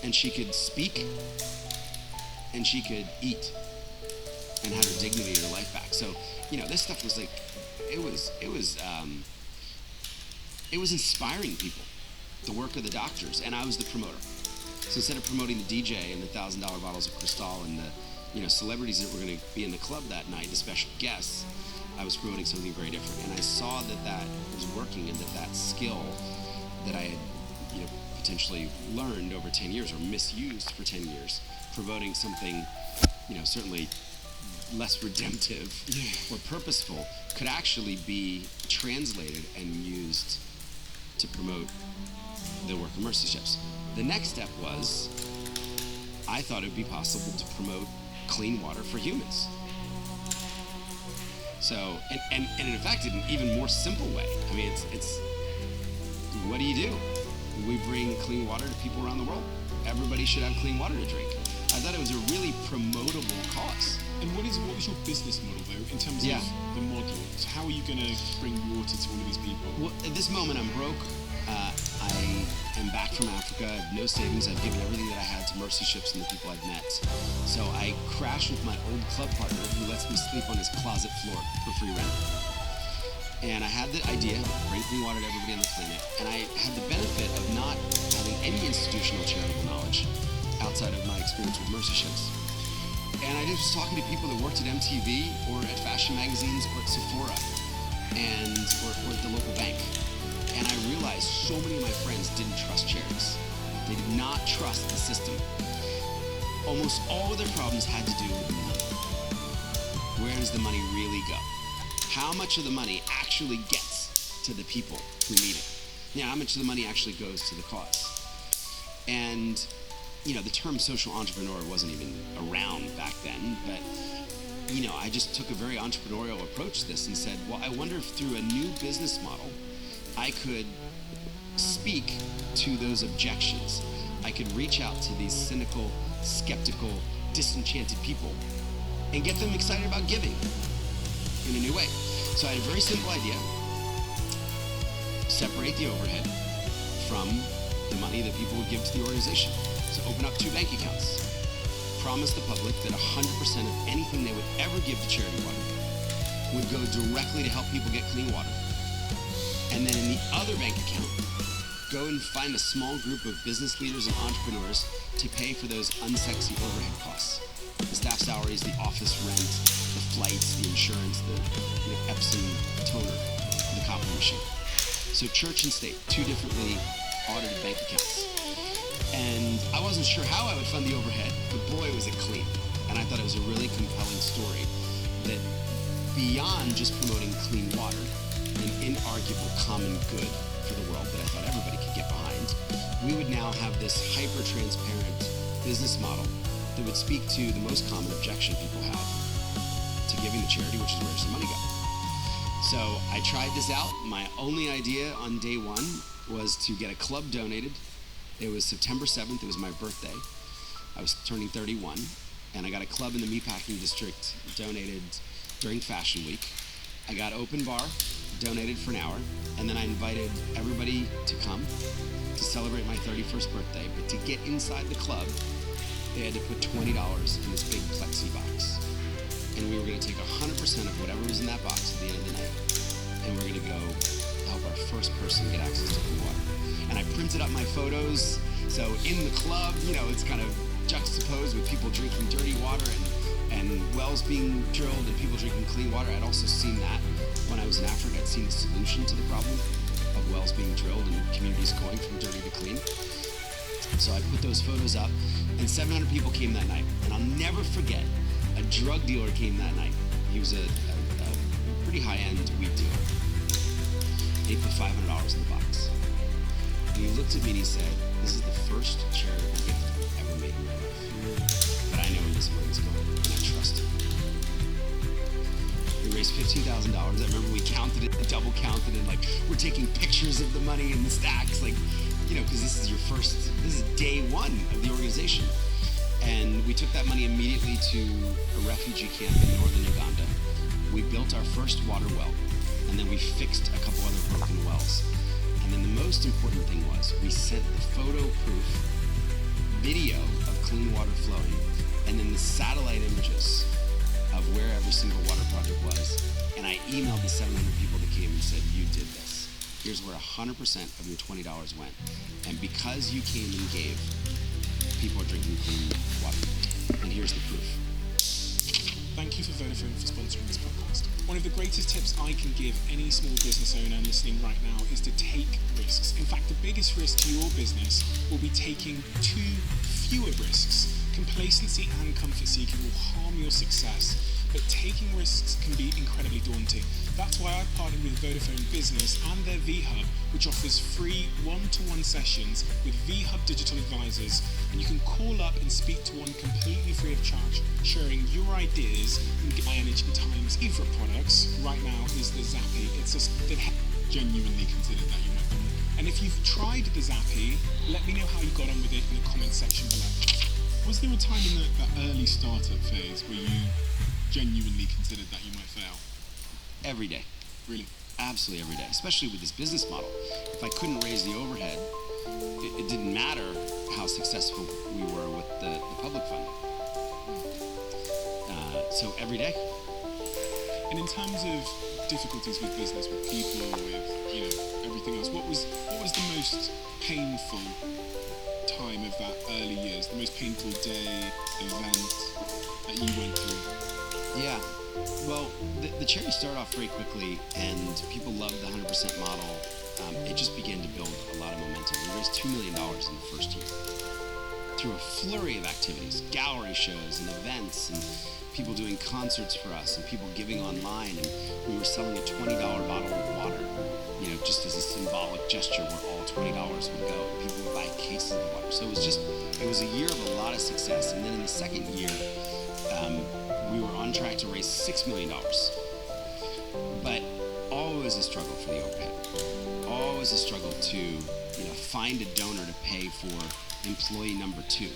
Speaker 2: and she could speak, and she could eat, and had her dignity and her life back. So, this stuff was like, it was inspiring people, the work of the doctors, and I was the promoter. So instead of promoting the DJ and the $1,000 bottles of Cristal and the celebrities that were going to be in the club that night, the special guests, I was promoting something very different. And I saw that was working, and that skill that I had potentially learned over 10 years or misused for 10 years, promoting something certainly less redemptive or purposeful, could actually be translated and used to promote the work of mercy ships. The next step was, I thought it would be possible to promote clean water for humans. So, and in fact, in an even more simple way. I mean, it's what do? We bring clean water to people around the world. Everybody should have clean water to drink. I thought it was a really promotable cause.
Speaker 3: And what is your business model, though, in terms of the model? So how are you going to bring water to all of these people?
Speaker 2: Well, at this moment, I'm broke. I am back from Africa. I have no savings. I've given everything that I had to mercy ships and the people I've met. So I crashed with my old club partner, who lets me sleep on his closet floor for free rent. And I had the idea of bringing clean water to everybody on the planet. And I had the benefit of not having any institutional charitable knowledge outside of my experience with mercy ships. And I just was talking to people that worked at MTV or at fashion magazines or at Sephora or at the local bank. And I realized so many of my friends didn't trust charities. They did not trust the system. Almost all of their problems had to do with the money. Where does the money really go? How much of the money actually gets to the people who need it? How much of the money actually goes to the cause? And the term social entrepreneur wasn't even around back then, but I just took a very entrepreneurial approach to this and said, well, I wonder if through a new business model, I could speak to those objections. I could reach out to these cynical, skeptical, disenchanted people and get them excited about giving in a new way. So I had a very simple idea. Separate the overhead from the money that people would give to the organization. So open up 2 bank accounts. Promise the public that 100% of anything they would ever give to charity water would go directly to help people get clean water. And then in the other bank account, go and find a small group of business leaders and entrepreneurs to pay for those unsexy overhead costs. The staff salaries, the office rent, the flights, the insurance, the Epsom toner, the copy machine. So church and state, 2 differently audited bank accounts. And I wasn't sure how I would fund the overhead, but boy, was it clean. And I thought it was a really compelling story that beyond just promoting clean water, an inarguable common good for the world that I thought everybody could get behind, we would now have this hyper-transparent business model that would speak to the most common objection people have to giving to charity, which is where does the money go? So I tried this out. My only idea on day 1 was to get a club donated. It was September 7th. It was my birthday. I was turning 31, and I got a club in the meatpacking district donated during Fashion Week. I got open bar, donated for an hour, and then I invited everybody to come to celebrate my 31st birthday. But to get inside the club, they had to put $20 in this big plexi box. And we were going to take 100% of whatever was in that box at the end of the night, and we're going to go help our first person get access to clean water. And I printed up my photos, so in the club, it's kind of juxtaposed with people drinking dirty water and wells being drilled and people drinking clean water. I'd also seen that when I was in Africa. I'd seen the solution to the problem of wells being drilled and communities going from dirty to clean. So I put those photos up, and 700 people came that night. And I'll never forget, a drug dealer came that night. He was a pretty high-end weed dealer. He put $500 in the box. And he looked at me and he said, "This is the first charitable gift I've ever made in my life. But I know where this money's going, and I trust it." We raised $15,000. I remember we counted it, double counted it, we're taking pictures of the money in the stacks. because this is day one of the organization. And we took that money immediately to a refugee camp in northern Uganda. We built our first water well, and then we fixed a couple other broken wells. And then the most important thing was we sent the photo-proof video of clean water flowing, and then the satellite images of where every single water project was. And I emailed the 700 people that came and said, you did this. Here's where 100% of your $20 went. And because you came and gave, people are drinking clean water. And here's the proof.
Speaker 3: Thank you for Vodafone for sponsoring this podcast. One of the greatest tips I can give any small business owner listening right now is to take risks. In fact, the biggest risk to your business will be taking too fewer risks. Complacency and comfort seeking will harm your success, but taking risks can be incredibly daunting. That's why I've partnered with Vodafone Business and their VHub, which offers free one-to-one sessions with VHub digital advisors, and you can call up and speak to one completely free of charge, sharing your ideas and my energy times. Favorite products right now is the Zappy. It's just that genuinely considered that you might want. And if you've tried the Zappy, let me know how you got on with it in the comment section below. Was there a time in that early startup phase where you genuinely considered that you might fail?
Speaker 2: Every day.
Speaker 3: Really?
Speaker 2: Absolutely every day, especially with this business model. If I couldn't raise the overhead, it didn't matter how successful we were with the public funding. So every day.
Speaker 3: And in terms of difficulties with business, with people, with everything else, what was the most painful time of that early years? The most painful day, event that you went through?
Speaker 2: Yeah. Well, the charity started off very quickly, and people loved the 100% model. It just began to build a lot of momentum. We raised $2 million in the first year through a flurry of activities, gallery shows and events, and people doing concerts for us, and people giving online. And we were selling a $20 bottle of water, just as a symbolic gesture where all $20 would go. People would buy cases of water. So it was a year of a lot of success. And then in the second year, we were on track to raise $6 million. But always a struggle for the overhead. Always a struggle to find a donor to pay for employee number 2,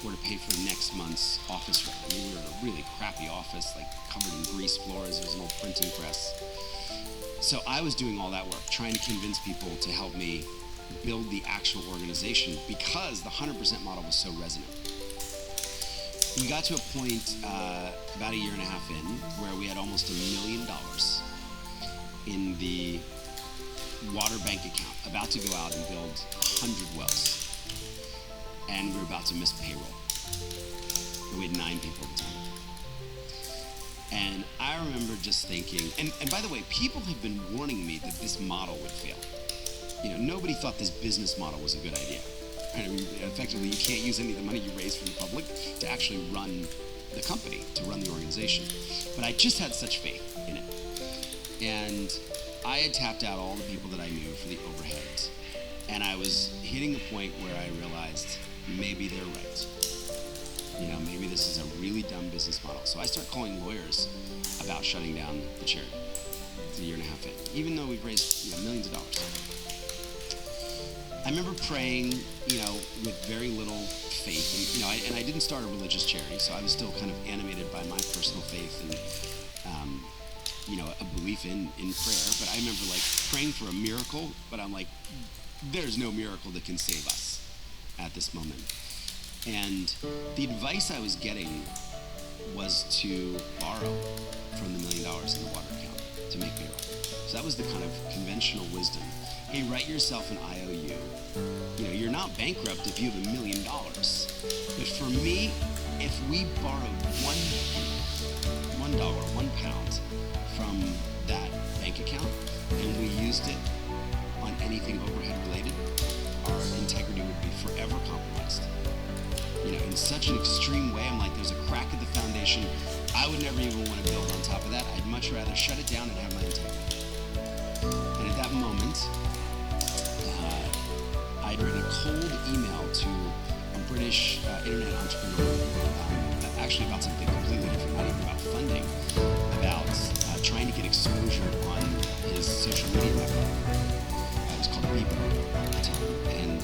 Speaker 2: or to pay for next month's office rent. I mean, we were in a really crappy office, like covered in grease floors. There was an old printing press. So I was doing all that work, trying to convince people to help me build the actual organization because the 100% model was so resonant. We got to a point about a year and a half in where we had almost $1 million in the water bank account, about to go out and build 100 wells. And we were about to miss payroll. We had 9 people at the time. And I remember just thinking, and by the way, people have been warning me that this model would fail. Nobody thought this business model was a good idea. I mean, effectively, you can't use any of the money you raise from the public to actually run the company, to run the organization. But I just had such faith in it. And I had tapped out all the people that I knew for the overhead. And I was hitting a point where I realized maybe they're right. Maybe this is a really dumb business model. So I start calling lawyers about shutting down the charity. It's a year and a half in, even though we've raised millions of dollars. I remember praying, with very little faith, and I didn't start a religious charity, so I was still kind of animated by my personal faith and, a belief in prayer. But I remember praying for a miracle, but I'm like, there's no miracle that can save us at this moment. And the advice I was getting was to borrow from the $1 million in the water account to make payroll. So that was the kind of conventional wisdom. Hey, write yourself an IOU. You're not bankrupt if you have $1 million. But for me, if we borrowed $1, £1 from that bank account, and we used it on anything overhead related, our integrity would be forever compromised. In such an extreme way, I'm like, there's a crack at the foundation. I would never even want to build on top of that. I'd much rather shut it down and have my integrity. And at that moment, I'd written a cold email to a British internet entrepreneur, actually about something completely different, not even about funding, about trying to get exposure on his social media network. It was called Bebo at the time. And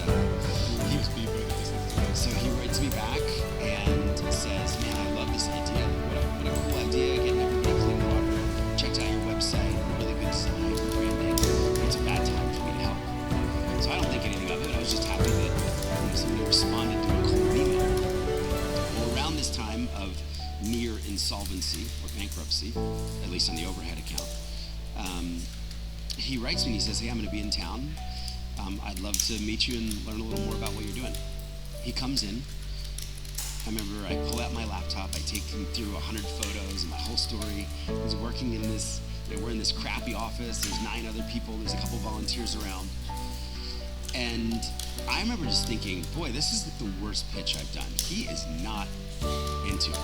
Speaker 2: or bankruptcy, at least on the overhead account. He writes me and he says, hey, I'm going to be in town. I'd love to meet you and learn a little more about what you're doing. He comes in. I remember I pull out my laptop, I take him through 100 photos and my whole story. He's working in this, we're in this crappy office, there's 9 other people, there's a couple volunteers around. And I remember just thinking, boy, this is the worst pitch I've done. He is not into it.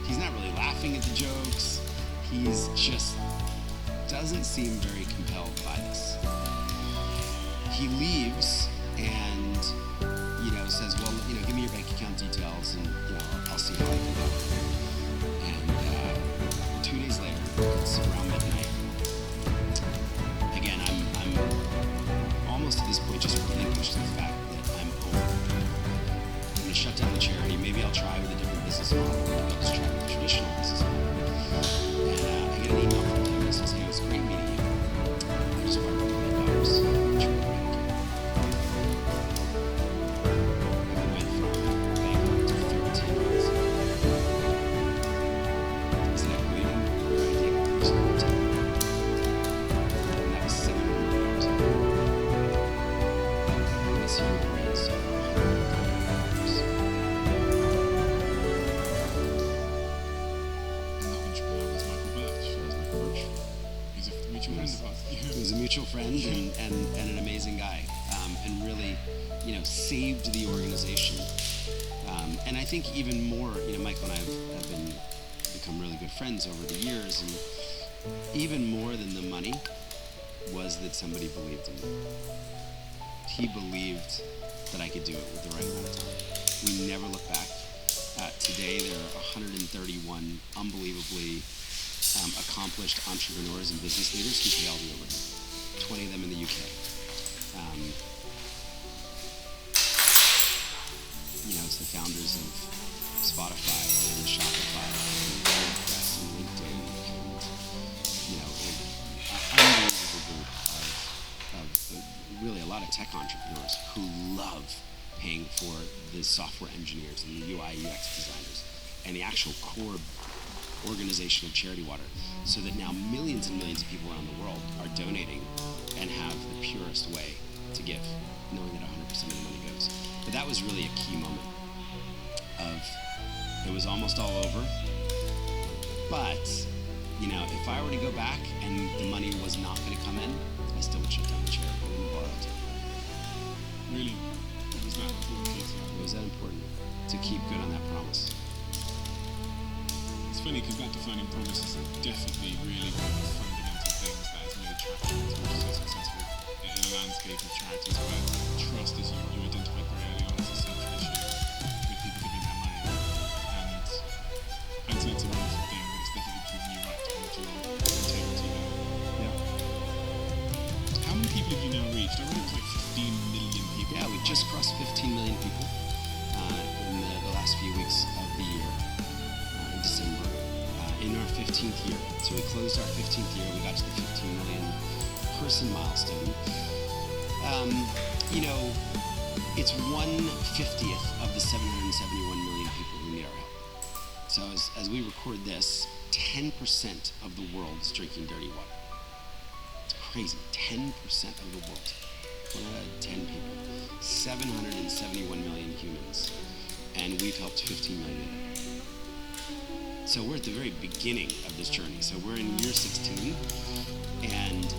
Speaker 2: He's not really laughing at the jokes. He's just doesn't seem very compelled by this. He leaves and, says, well, give me your bank account details and, I'll see how I can go. And 2 days later, it's around midnight. Again, I'm almost at this point just relinquished the fact that I'm over. I'm going to shut down the charity. Maybe I'll try with a different business model. Maybe I'll just try with a traditional business model. And I get an email from him that says, hey, it was great meeting you. I just want to $1 million. Friend and an amazing guy, and really, saved the organization. And I think even more, Michael and I have become really good friends over the years, and even more than the money was that somebody believed in me. He believed that I could do it with the right amount of time. We never look back. Today there are 131 unbelievably accomplished entrepreneurs and business leaders who pay all the overhead. 20 of them in the UK. It's the founders of Spotify and Shopify and WordPress and LinkedIn and, an unbelievable group of really a lot of tech entrepreneurs who love paying for the software engineers and the UI UX designers and the actual core organization of Charity Water, so that now millions and millions of people around the world are donating and have the purest way to give, knowing that 100% of the money goes. But that was really a key moment it was almost all over, but, if I were to go back and the money was not going to come in, I still would shut down the charity and borrow it.
Speaker 3: Really? Was that important?
Speaker 2: It was that important to keep good on that promise.
Speaker 3: It's funny because that defining promise is definitely really one of the fundamental things that has made charity so successful in a landscape of charities where trust, as you identified very early on, is a central issue with people giving their money. And so it's a wonderful thing, but it's definitely proven you right to hold your integrity there.
Speaker 2: Yeah.
Speaker 3: How many people have you now reached? I read it was like 15 million people.
Speaker 2: Yeah, we just crossed 15 million people in the last few weeks of the year. December, in our 15th year. So we closed our 15th year, we got to the 15 million person milestone. It's 1/50th of the 771 million people who need our help. So as we record this, 10% of the world is drinking dirty water. It's crazy, 10% of the world. 1 out of 10 people. 771 million humans. And we've helped 15 million. So we're at the very beginning of this journey. So we're in year 16, and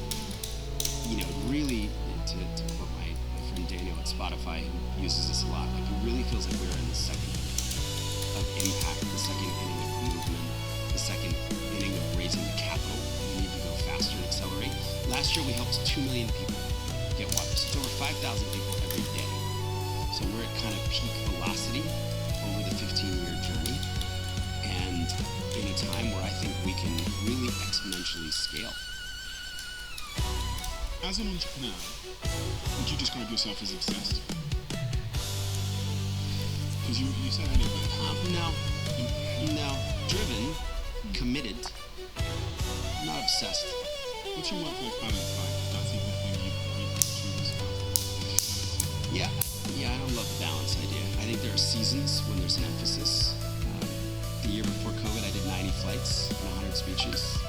Speaker 2: really, to quote my friend Daniel at Spotify, who uses this a lot, like it really feels like we're in the second inning of impact, the second inning of movement, the second inning of raising the capital. We need to go faster and accelerate. Last year we helped 2 million people get water. So it's over 5,000 people every day. So we're at kind of peak velocity over the 15-year journey. And in a time where I think we can really exponentially scale.
Speaker 3: As an entrepreneur, would you describe yourself as obsessed? Because you said earlier about
Speaker 2: No. Driven, committed, not obsessed.
Speaker 3: What's your work-life balance like? That's even a thing you choose.
Speaker 2: Yeah, I don't love the balance idea. I think there are seasons when there's an emphasis. The year before COVID, I did 90 flights and 100 speeches.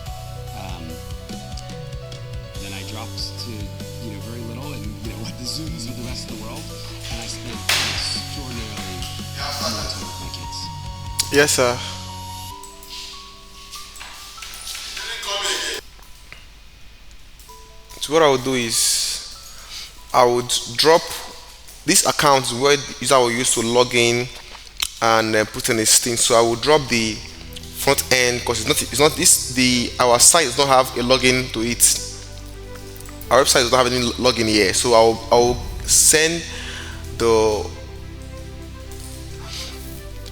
Speaker 2: Then I dropped to very little, and went to Zooms with the rest of the world, and I spent extraordinarily more time with my kids.
Speaker 1: Yes, sir. So what I would do is I would drop this account where the user will use to log in and put in his thing. So I will drop the front end because it's not this the our site does not have a login to it. Our website does not have any login here. So I'll send the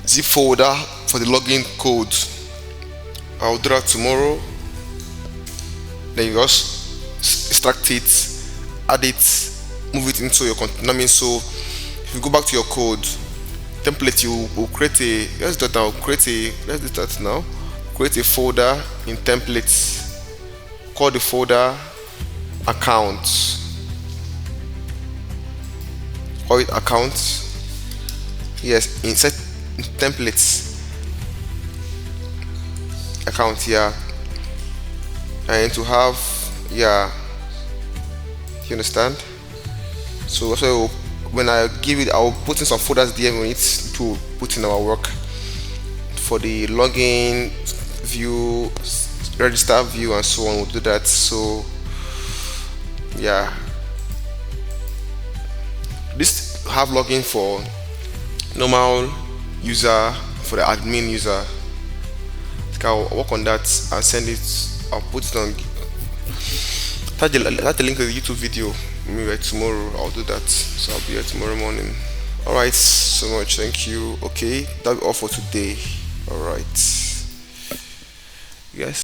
Speaker 1: zip folder for the login code. I'll do that tomorrow. Then you just extract it, add it, move it into your container. So if you go back to your code template, you will create a let's do that now. Create a folder in templates. Call the folder account. Call it account. Yes, insert templates account here, and to have you understand. So when I give it, I'll put in some folders there we need to put in our work for the login view, register view, and so on. We'll do that. So this have login for normal user, for the admin user. I think I'll work on that and send it. I'll put it on. Attach the link to the YouTube video. Maybe by tomorrow I'll do that. So I'll be here tomorrow morning. Alright, so much. Thank you. Okay, that'll be all for today. Alright. Yes.